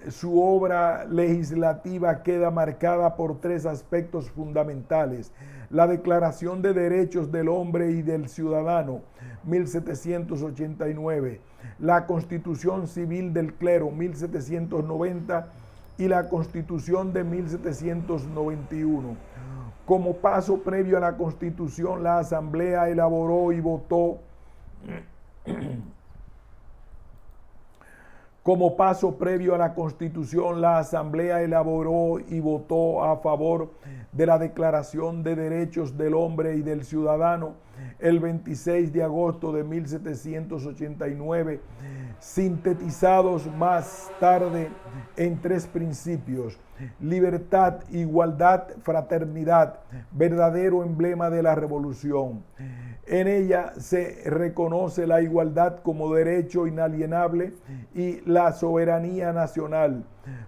Su obra legislativa queda marcada por tres aspectos fundamentales: la Declaración de Derechos del Hombre y del Ciudadano, 1789, la Constitución Civil del Clero, 1790, y la Constitución de 1791. Como paso previo a la Constitución, la Asamblea elaboró y votó Como paso previo a la Constitución, la Asamblea elaboró y votó a favor de la Declaración de Derechos del Hombre y del Ciudadano el 26 de agosto de 1789, sintetizados más tarde en tres principios: libertad, igualdad, fraternidad, verdadero emblema de la revolución. En ella se reconoce la igualdad como derecho inalienable y la soberanía nacional,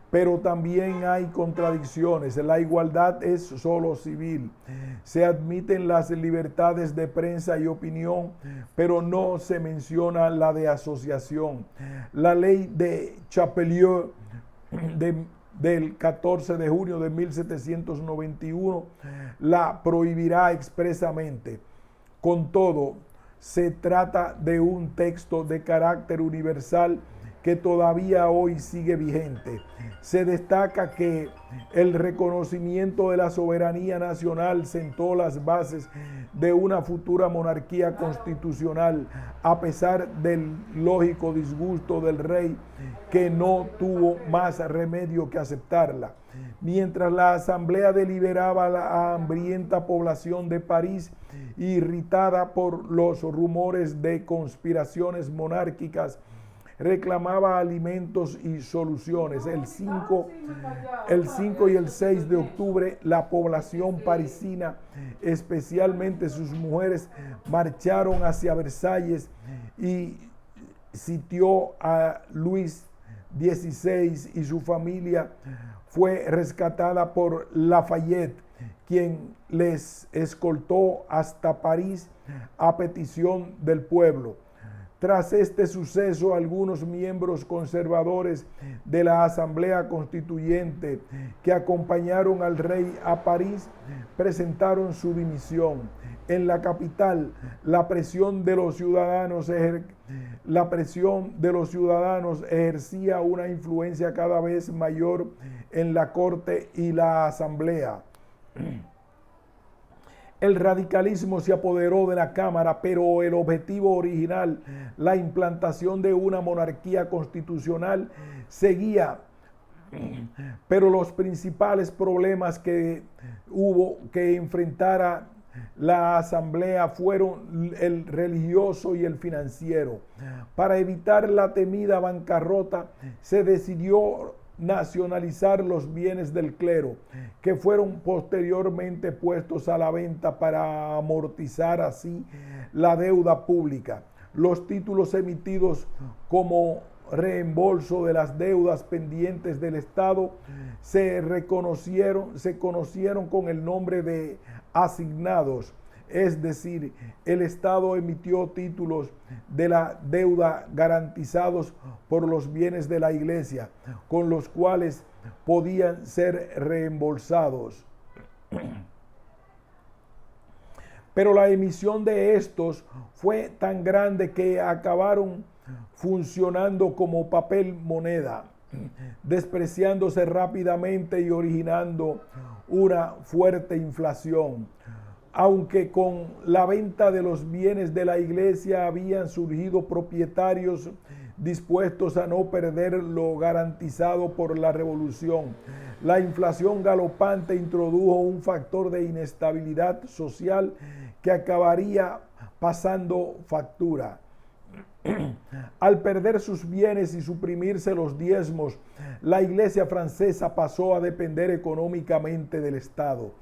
pero también hay contradicciones. La igualdad es solo civil. Se admiten las libertades de prensa y opinión, pero no se menciona la de asociación. La ley de Chapelier del 14 de junio de 1791 la prohibirá expresamente. Con todo, se trata de un texto de carácter universal que todavía hoy sigue vigente. Se destaca que el reconocimiento de la soberanía nacional sentó las bases de una futura monarquía constitucional, a pesar del lógico disgusto del rey, que no tuvo más remedio que aceptarla. Mientras la Asamblea deliberaba, la hambrienta población de París, irritada por los rumores de conspiraciones monárquicas, reclamaba alimentos y soluciones. El 5 y el 6 de octubre, la población parisina, especialmente sus mujeres, marcharon hacia Versalles y sitió a Luis XVI y su familia fue rescatada por Lafayette, quien les escoltó hasta París a petición del pueblo. Tras este suceso, algunos miembros conservadores de la Asamblea Constituyente que acompañaron al rey a París presentaron su dimisión. En la capital, la presión de los ciudadanos ejercía una influencia cada vez mayor en la corte y la Asamblea. El radicalismo se apoderó de la Cámara, pero el objetivo original, la implantación de una monarquía constitucional, seguía. Pero los principales problemas que hubo que enfrentar la Asamblea fueron el religioso y el financiero. Para evitar la temida bancarrota, se decidió nacionalizar los bienes del clero, que fueron posteriormente puestos a la venta para amortizar así la deuda pública. Los títulos emitidos como reembolso de las deudas pendientes del Estado se conocieron con el nombre de asignados. Es decir, el Estado emitió títulos de la deuda garantizados por los bienes de la Iglesia, con los cuales podían ser reembolsados. Pero la emisión de estos fue tan grande que acabaron funcionando como papel moneda, despreciándose rápidamente y originando una fuerte inflación. Aunque con la venta de los bienes de la iglesia habían surgido propietarios dispuestos a no perder lo garantizado por la revolución, la inflación galopante introdujo un factor de inestabilidad social que acabaría pasando factura. Al perder sus bienes y suprimirse los diezmos, la iglesia francesa pasó a depender económicamente del Estado.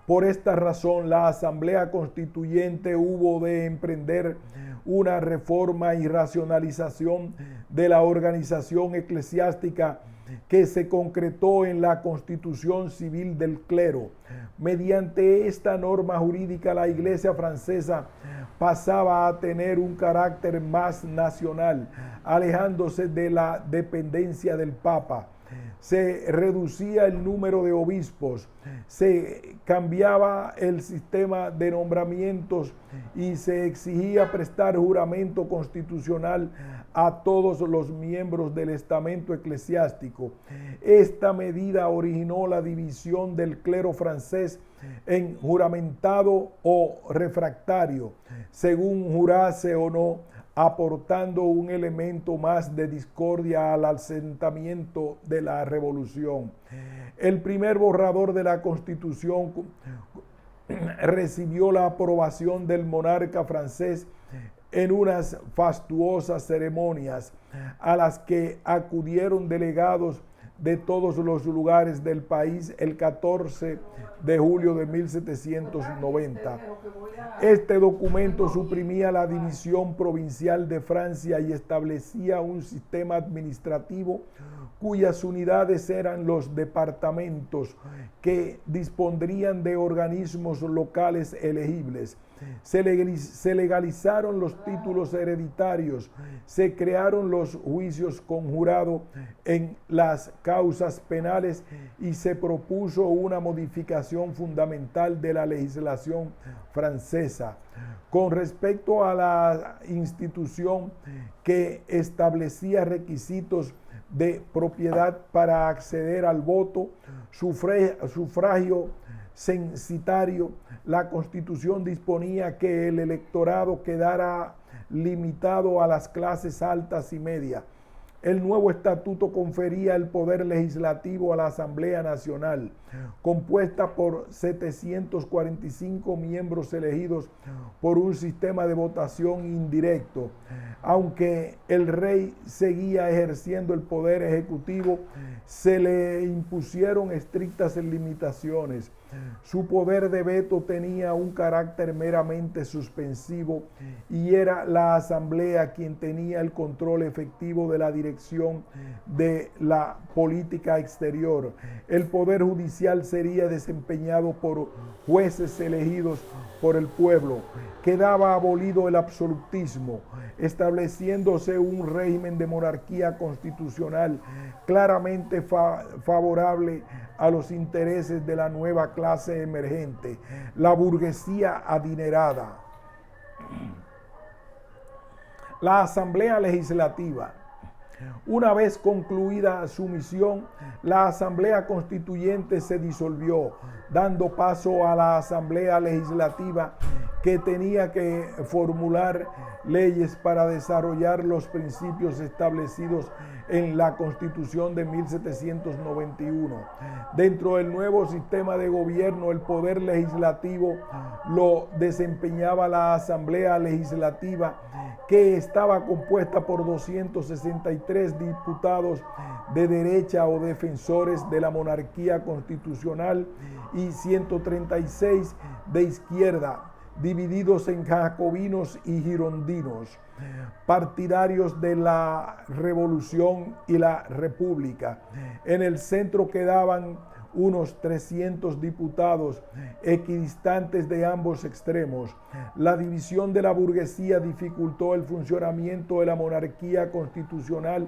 Por esta razón, la Asamblea Constituyente hubo de emprender una reforma y racionalización de la organización eclesiástica que se concretó en la Constitución Civil del Clero. Mediante esta norma jurídica, la Iglesia francesa pasaba a tener un carácter más nacional, alejándose de la dependencia del Papa. Se reducía el número de obispos, se cambiaba el sistema de nombramientos y se exigía prestar juramento constitucional a todos los miembros del estamento eclesiástico. Esta medida originó la división del clero francés en juramentado o refractario, según jurase o no, aportando un elemento más de discordia al asentamiento de la revolución. El primer borrador de la Constitución recibió la aprobación del monarca francés en unas fastuosas ceremonias a las que acudieron delegados de todos los lugares del país el 14 de julio de 1790. Este documento suprimía la división provincial de Francia y establecía un sistema administrativo cuyas unidades eran los departamentos, que dispondrían de organismos locales elegibles. Se legalizaron los títulos hereditarios, se crearon los juicios con jurado en las causas penales y se propuso una modificación fundamental de la legislación francesa. Con respecto a la institución que establecía requisitos de propiedad para acceder al voto, sufragio censitario, la Constitución disponía que el electorado quedara limitado a las clases altas y medias. El nuevo estatuto confería el poder legislativo a la Asamblea Nacional, compuesta por 745 miembros elegidos por un sistema de votación indirecto. Aunque el rey seguía ejerciendo el poder ejecutivo, se le impusieron estrictas limitaciones. Su poder de veto tenía un carácter meramente suspensivo y era la Asamblea quien tenía el control efectivo de la dirección de la política exterior. El poder judicial sería desempeñado por jueces elegidos por el pueblo. Quedaba abolido el absolutismo, estableciéndose un régimen de monarquía constitucional claramente favorable a los intereses de la nueva clase emergente, la burguesía adinerada. La Asamblea Legislativa. Una vez concluida su misión, la Asamblea Constituyente se disolvió, dando paso a la Asamblea Legislativa, que tenía que formular leyes para desarrollar los principios establecidos en la Constitución de 1791. Dentro del nuevo sistema de gobierno, el poder legislativo lo desempeñaba la Asamblea Legislativa, que estaba compuesta por 263 diputados de derecha o defensores de la monarquía constitucional y 136 de izquierda, divididos en jacobinos y girondinos, partidarios de la Revolución y la República. En el centro quedaban unos 300 diputados equidistantes de ambos extremos. La división de la burguesía dificultó el funcionamiento de la monarquía constitucional,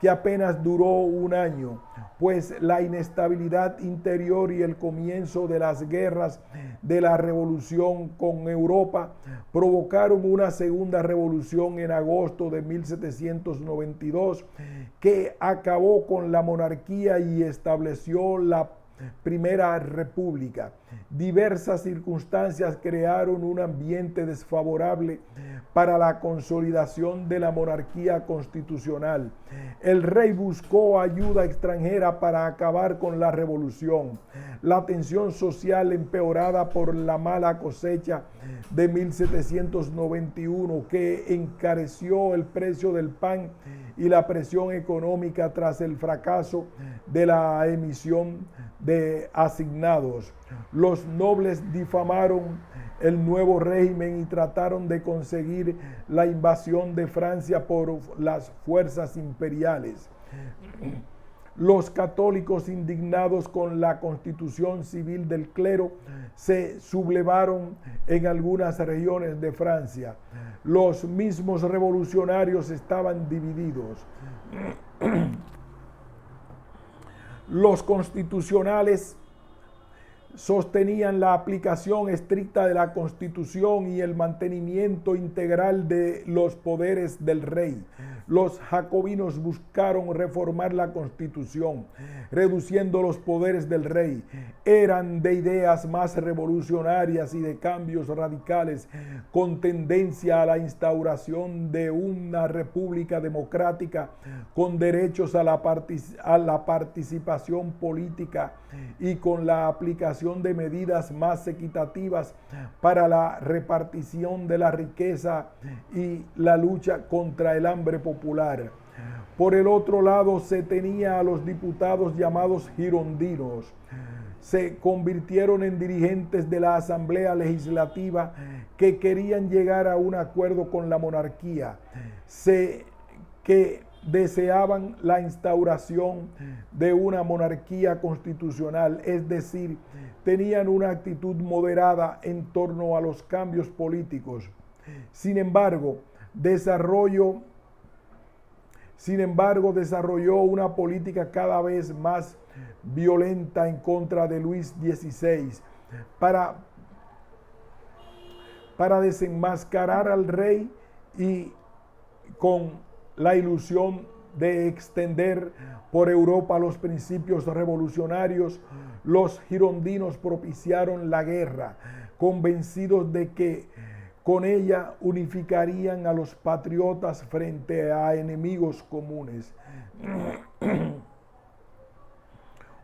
que apenas duró un año, pues la inestabilidad interior y el comienzo de las guerras de la revolución con Europa provocaron una segunda revolución en agosto de 1792 que acabó con la monarquía y estableció la Primera República. Diversas circunstancias crearon un ambiente desfavorable para la consolidación de la monarquía constitucional. El rey buscó ayuda extranjera para acabar con la revolución. La tensión social empeorada por la mala cosecha de 1791, que encareció el precio del pan, y la presión económica tras el fracaso de la emisión de asignados. Los nobles difamaron el nuevo régimen y trataron de conseguir la invasión de Francia por las fuerzas imperiales. Los católicos, indignados con la constitución civil del clero, se sublevaron en algunas regiones de Francia. Los mismos revolucionarios estaban divididos. Los constitucionales sostenían la aplicación estricta de la Constitución y el mantenimiento integral de los poderes del rey. Los jacobinos buscaron reformar la Constitución, reduciendo los poderes del rey. Eran de ideas más revolucionarias y de cambios radicales, con tendencia a la instauración de una república democrática con derechos a la participación política y con la aplicación de medidas más equitativas para la repartición de la riqueza y la lucha contra el hambre popular. Por el otro lado, se tenía a los diputados llamados girondinos. Se convirtieron en dirigentes de la Asamblea Legislativa que querían llegar a un acuerdo con la monarquía, que deseaban la instauración de una monarquía constitucional, es decir, tenían una actitud moderada en torno a los cambios políticos. Sin embargo, desarrolló una política cada vez más violenta en contra de Luis XVI para desenmascarar al rey, y con la ilusión de extender por Europa los principios revolucionarios, los girondinos propiciaron la guerra, convencidos de que con ella unificarían a los patriotas frente a enemigos comunes.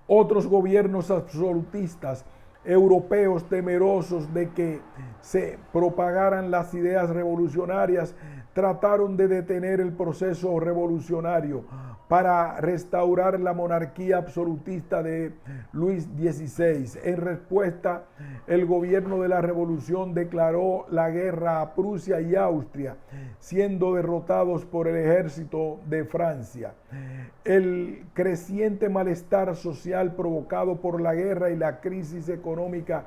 Otros gobiernos absolutistas europeos, temerosos de que se propagaran las ideas revolucionarias, trataron de detener el proceso revolucionario para restaurar la monarquía absolutista de Luis XVI. En respuesta, el gobierno de la revolución declaró la guerra a Prusia y Austria, siendo derrotados por el ejército de Francia. El creciente malestar social provocado por la guerra y la crisis económica,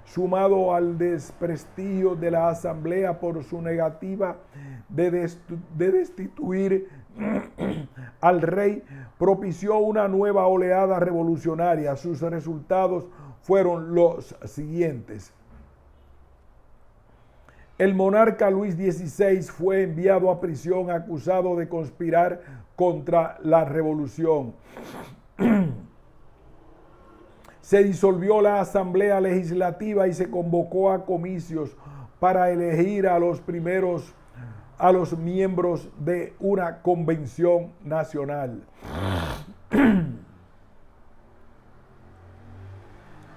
sumado al desprestigio de la Asamblea por su negativa de destituir al rey, propició una nueva oleada revolucionaria. Sus resultados fueron los siguientes. El monarca Luis XVI fue enviado a prisión acusado de conspirar contra la revolución. Se disolvió la Asamblea Legislativa y se convocó a comicios para elegir a los miembros de una convención nacional.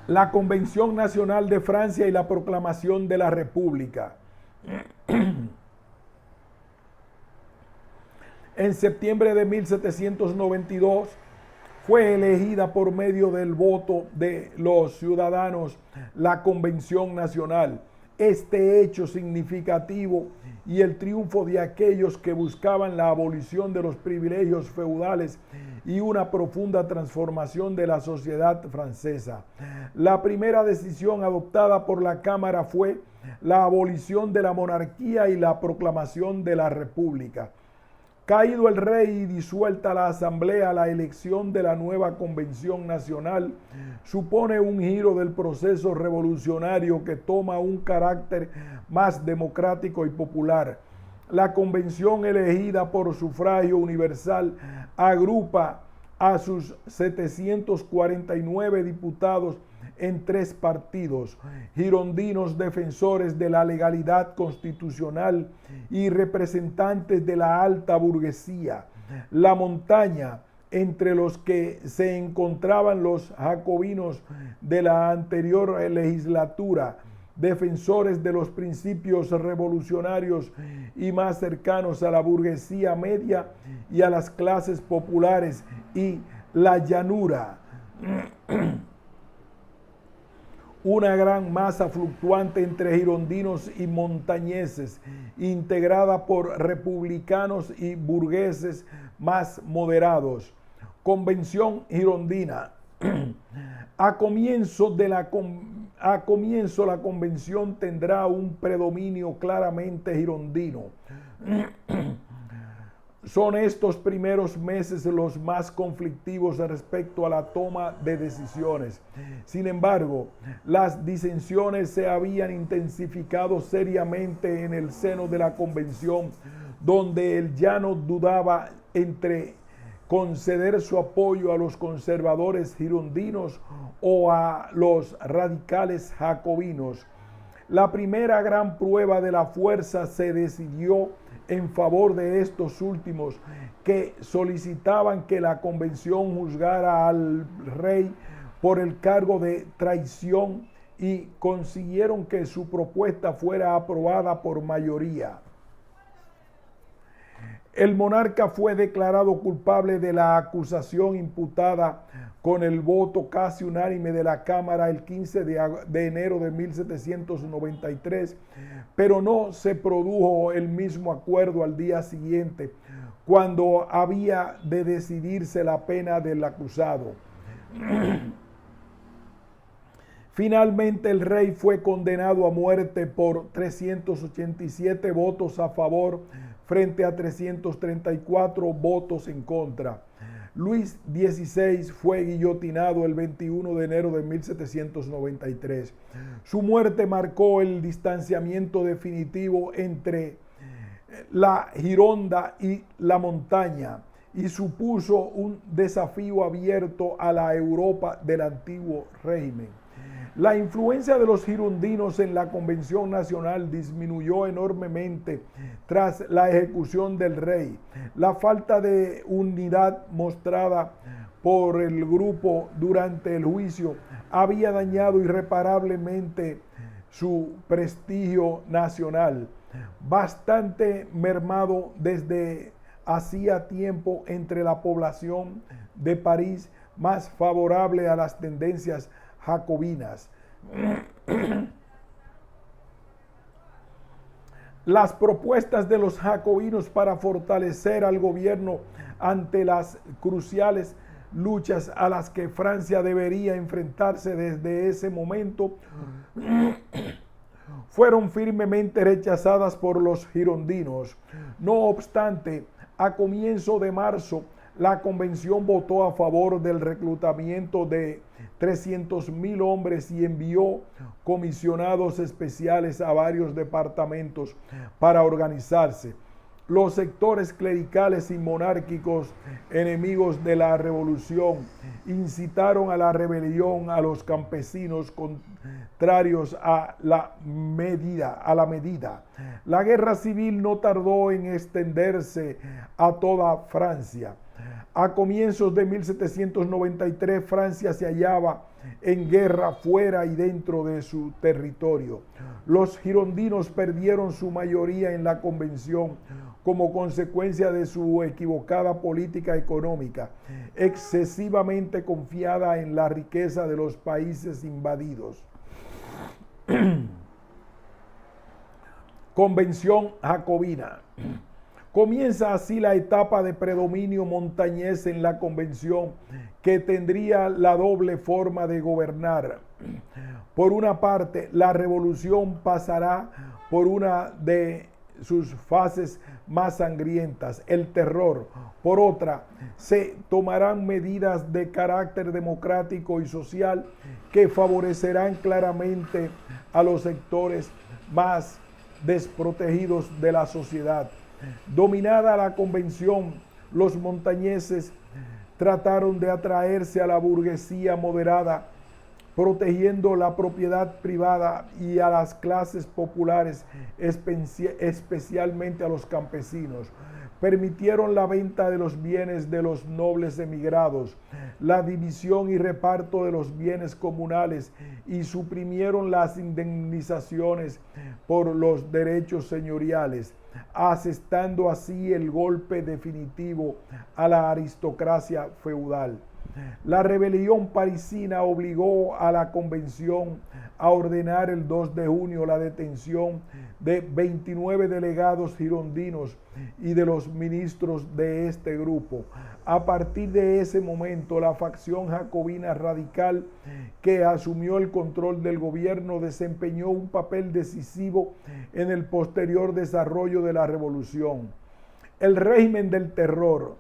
La Convención Nacional de Francia y la proclamación de la República. En septiembre de 1792 fue elegida por medio del voto de los ciudadanos la Convención Nacional. Este hecho significativo y el triunfo de aquellos que buscaban la abolición de los privilegios feudales y una profunda transformación de la sociedad francesa. La primera decisión adoptada por la Cámara fue la abolición de la monarquía y la proclamación de la República. Caído el rey y disuelta la Asamblea, la elección de la nueva Convención Nacional supone un giro del proceso revolucionario que toma un carácter más democrático y popular. La Convención, elegida por sufragio universal, agrupa a sus 749 diputados en 3 partidos, girondinos defensores de la legalidad constitucional y representantes de la alta burguesía. La montaña, entre los que se encontraban los jacobinos de la anterior legislatura, defensores de los principios revolucionarios y más cercanos a la burguesía media y a las clases populares, y la llanura, una gran masa fluctuante entre girondinos y montañeses, integrada por republicanos y burgueses más moderados. Convención girondina. A comienzo la convención tendrá un predominio claramente girondino. Son estos primeros meses los más conflictivos respecto a la toma de decisiones. Sin embargo, las disensiones se habían intensificado seriamente en el seno de la convención, donde el llano dudaba entre conceder su apoyo a los conservadores girondinos o a los radicales jacobinos. La primera gran prueba de la fuerza se decidió en favor de estos últimos, que solicitaban que la convención juzgara al rey por el cargo de traición, y consiguieron que su propuesta fuera aprobada por mayoría. El monarca fue declarado culpable de la acusación imputada con el voto casi unánime de la Cámara el 15 de enero de 1793, pero no se produjo el mismo acuerdo al día siguiente, cuando había de decidirse la pena del acusado. Finalmente el rey fue condenado a muerte por 387 votos a favor frente a 334 votos en contra. Luis XVI fue guillotinado el 21 de enero de 1793. Su muerte marcó el distanciamiento definitivo entre la Gironda y la montaña y supuso un desafío abierto a la Europa del antiguo régimen. La influencia de los girondinos en la Convención Nacional disminuyó enormemente tras la ejecución del rey. La falta de unidad mostrada por el grupo durante el juicio había dañado irreparablemente su prestigio nacional, bastante mermado desde hacía tiempo entre la población de París, más favorable a las tendencias jacobinas. Las propuestas de los jacobinos para fortalecer al gobierno ante las cruciales luchas a las que Francia debería enfrentarse desde ese momento fueron firmemente rechazadas por los girondinos. No obstante, a comienzo de marzo, la convención votó a favor del reclutamiento de 300,000 hombres y envió comisionados especiales a varios departamentos para organizarse. Los sectores clericales y monárquicos, enemigos de la revolución, incitaron a la rebelión a los campesinos contrarios a la medida. La guerra civil no tardó en extenderse a toda Francia. A comienzos de 1793, Francia se hallaba en guerra fuera y dentro de su territorio. Los girondinos perdieron su mayoría en la convención como consecuencia de su equivocada política económica, excesivamente confiada en la riqueza de los países invadidos. Convención jacobina. Comienza así la etapa de predominio montañés en la convención, que tendría la doble forma de gobernar. Por una parte, la revolución pasará por una de sus fases más sangrientas, el terror. Por otra, se tomarán medidas de carácter democrático y social que favorecerán claramente a los sectores más desprotegidos de la sociedad. Dominada la convención, los montañeses trataron de atraerse a la burguesía moderada, protegiendo la propiedad privada y a las clases populares, especialmente a los campesinos. Permitieron la venta de los bienes de los nobles emigrados, la división y reparto de los bienes comunales y suprimieron las indemnizaciones por los derechos señoriales, asestando así el golpe definitivo a la aristocracia feudal. La rebelión parisina obligó a la convención a ordenar el 2 de junio la detención de 29 delegados girondinos y de los ministros de este grupo. A partir de ese momento, la facción jacobina radical que asumió el control del gobierno desempeñó un papel decisivo en el posterior desarrollo de la revolución. El régimen del terror.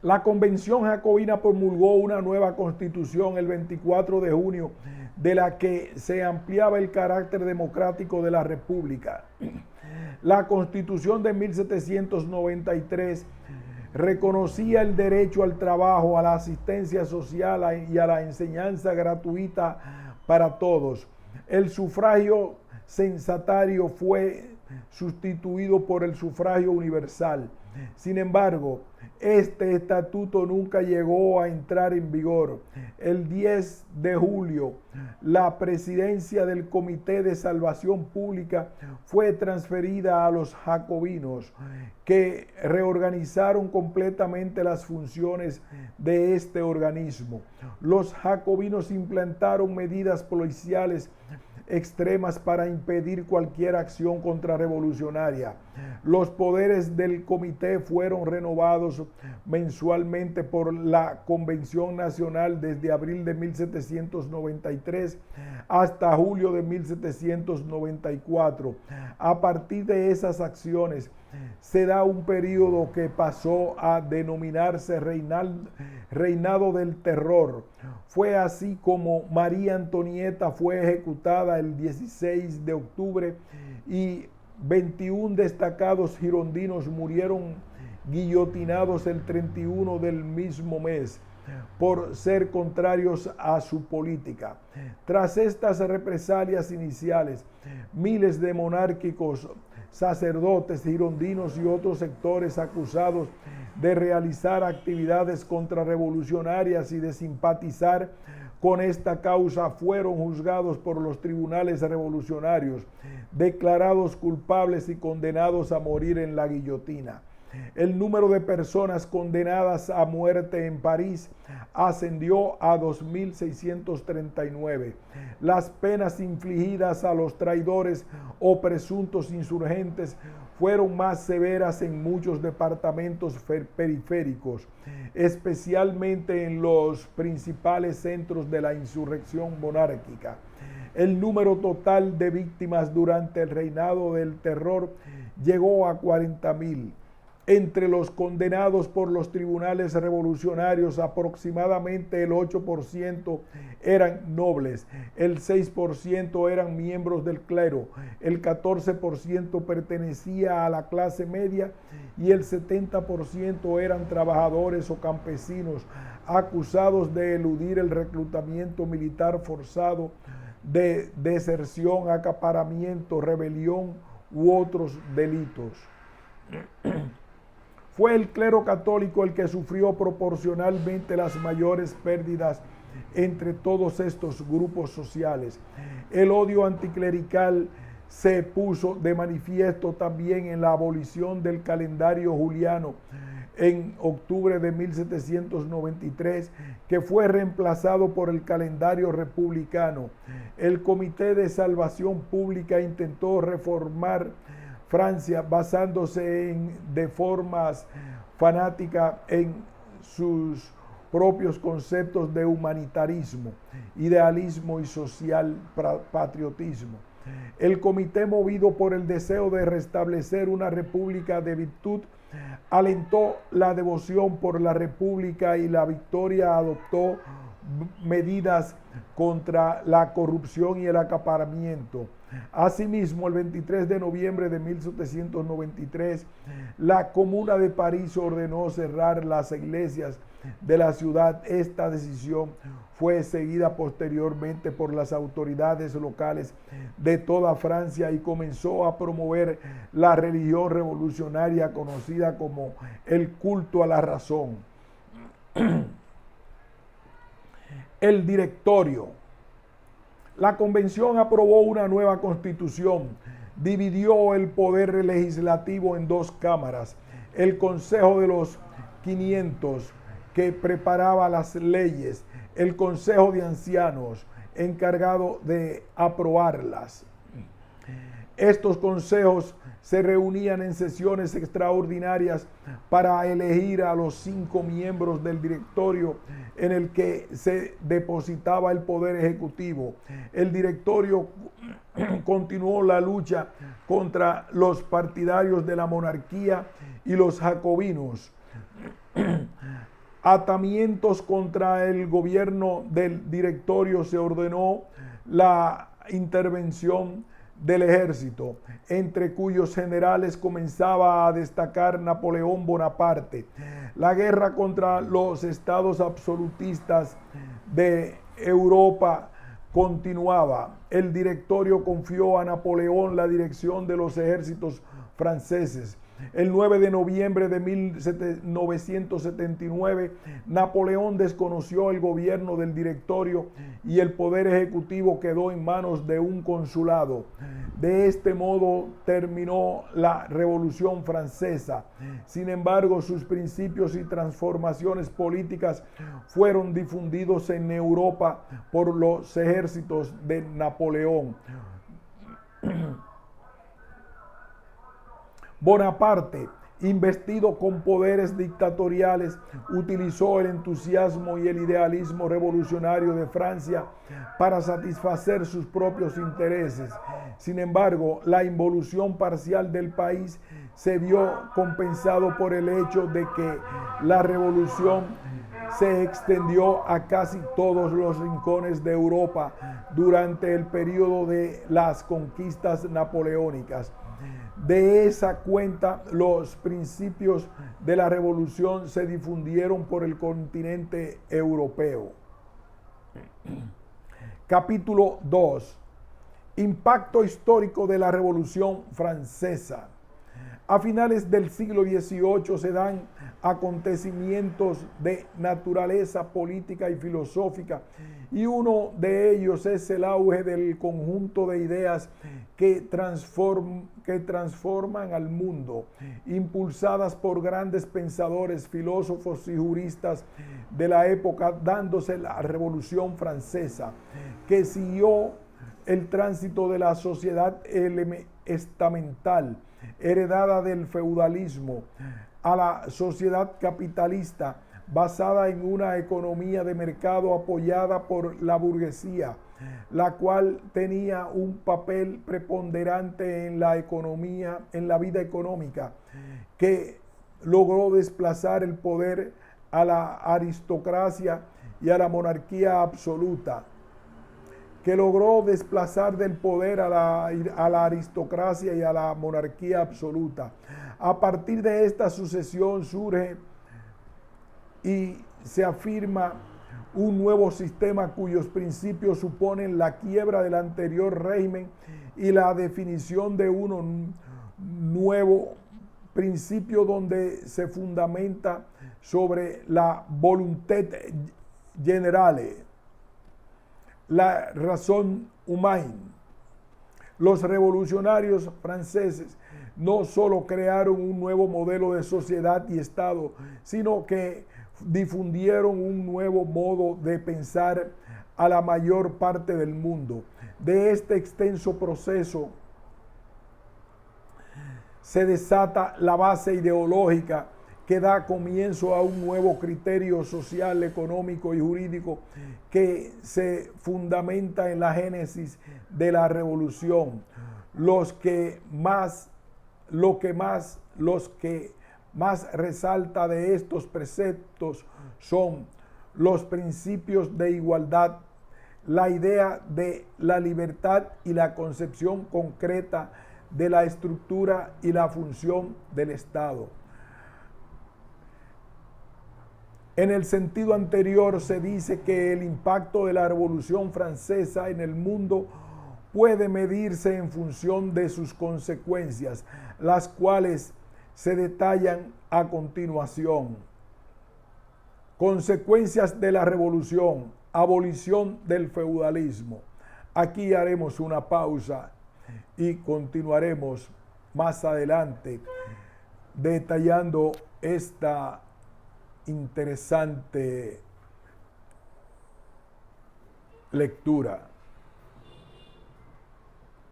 La Convención Jacobina promulgó una nueva constitución el 24 de junio, de la que se ampliaba el carácter democrático de la República. La Constitución de 1793 reconocía el derecho al trabajo, a la asistencia social y a la enseñanza gratuita para todos. El sufragio censatario fue sustituido por el sufragio universal. Sin embargo, este estatuto nunca llegó a entrar en vigor. El 10 de julio, la presidencia del Comité de Salvación Pública fue transferida a los jacobinos, que reorganizaron completamente las funciones de este organismo. Los jacobinos implantaron medidas policiales extremas para impedir cualquier acción contrarrevolucionaria. Los poderes del comité fueron renovados mensualmente por la Convención Nacional desde abril de 1793 hasta julio de 1794. A partir de esas acciones se da un periodo que pasó a denominarse Reinado del Terror. Fue así como María Antonieta fue ejecutada el 16 de octubre y 21 destacados girondinos murieron guillotinados el 31 del mismo mes por ser contrarios a su política. Tras estas represalias iniciales, miles de monárquicos, sacerdotes girondinos y otros sectores acusados de realizar actividades contrarrevolucionarias y de simpatizar con esta causa fueron juzgados por los tribunales revolucionarios, declarados culpables y condenados a morir en la guillotina. El número de personas condenadas a muerte en París ascendió a 2.639. Las penas infligidas a los traidores o presuntos insurgentes fueron más severas en muchos departamentos periféricos, especialmente en los principales centros de la insurrección monárquica. El número total de víctimas durante el reinado del terror llegó a 40.000. Entre los condenados por los tribunales revolucionarios, aproximadamente el 8% eran nobles, el 6% eran miembros del clero, el 14% pertenecía a la clase media y el 70% eran trabajadores o campesinos acusados de eludir el reclutamiento militar forzado, de deserción, acaparamiento, rebelión u otros delitos. Fue el clero católico el que sufrió proporcionalmente las mayores pérdidas entre todos estos grupos sociales. El odio anticlerical se puso de manifiesto también en la abolición del calendario juliano en octubre de 1793, que fue reemplazado por el calendario republicano. El Comité de Salvación Pública intentó reformar Francia basándose de formas fanáticas en sus propios conceptos de humanitarismo, idealismo y social patriotismo. El comité, movido por el deseo de restablecer una república de virtud, alentó la devoción por la república y la victoria adoptó medidas contra la corrupción y el acaparamiento. Asimismo, el 23 de noviembre de 1793, la Comuna de París ordenó cerrar las iglesias de la ciudad. Esta decisión fue seguida posteriormente por las autoridades locales de toda Francia y comenzó a promover la religión revolucionaria conocida como el culto a la razón. El directorio. La convención aprobó una nueva constitución, dividió el poder legislativo en dos cámaras, el Consejo de los 500, que preparaba las leyes, el Consejo de Ancianos, encargado de aprobarlas. Estos consejos se reunían en sesiones extraordinarias para elegir a los 5 miembros del directorio en el que se depositaba el poder ejecutivo. El directorio continuó la lucha contra los partidarios de la monarquía y los jacobinos. Atamientos contra el gobierno del directorio. Se ordenó la intervención del ejército, entre cuyos generales comenzaba a destacar Napoleón Bonaparte. La guerra contra los estados absolutistas de Europa continuaba. El directorio confió a Napoleón la dirección de los ejércitos franceses. El 9 de noviembre de 1979, Napoleón desconoció el gobierno del directorio y el poder ejecutivo quedó en manos de un consulado. De este modo terminó la Revolución Francesa. Sin embargo, sus principios y transformaciones políticas fueron difundidos en Europa por los ejércitos de Napoleón. Bonaparte, investido con poderes dictatoriales, utilizó el entusiasmo y el idealismo revolucionario de Francia para satisfacer sus propios intereses. Sin embargo, la involución parcial del país se vio compensado por el hecho de que la revolución se extendió a casi todos los rincones de Europa durante el periodo de las conquistas napoleónicas. De esa cuenta, los principios de la revolución se difundieron por el continente europeo. Capítulo 2. Impacto histórico de la Revolución Francesa. A finales del siglo XVIII se dan acontecimientos de naturaleza política y filosófica, y uno de ellos es el auge del conjunto de ideas que transforman al mundo, impulsadas por grandes pensadores, filósofos y juristas de la época, dándose la Revolución Francesa, que siguió el tránsito de la sociedad estamental, heredada del feudalismo, a la sociedad capitalista, basada en una economía de mercado apoyada por la burguesía, la cual tenía un papel preponderante en la economía, en la vida económica, que logró desplazar el poder a la aristocracia y a la monarquía absoluta, que logró desplazar del poder a la aristocracia y a la monarquía absoluta. A partir de esta sucesión surge y se afirma un nuevo sistema cuyos principios suponen la quiebra del anterior régimen y la definición de uno nuevo principio donde se fundamenta sobre la voluntad generale, la razón humana. Los revolucionarios franceses no solo crearon un nuevo modelo de sociedad y Estado, sino que difundieron un nuevo modo de pensar a la mayor parte del mundo. De este extenso proceso se desata la base ideológica que da comienzo a un nuevo criterio social, económico y jurídico que se fundamenta en la génesis de la revolución. Los que más resalta de estos preceptos son los principios de igualdad, la idea de la libertad y la concepción concreta de la estructura y la función del Estado. En el sentido anterior se dice que el impacto de la Revolución Francesa en el mundo puede medirse en función de sus consecuencias, las cuales se detallan a continuación. Consecuencias de la revolución: abolición del feudalismo. Aquí haremos una pausa y continuaremos más adelante detallando esta interesante lectura.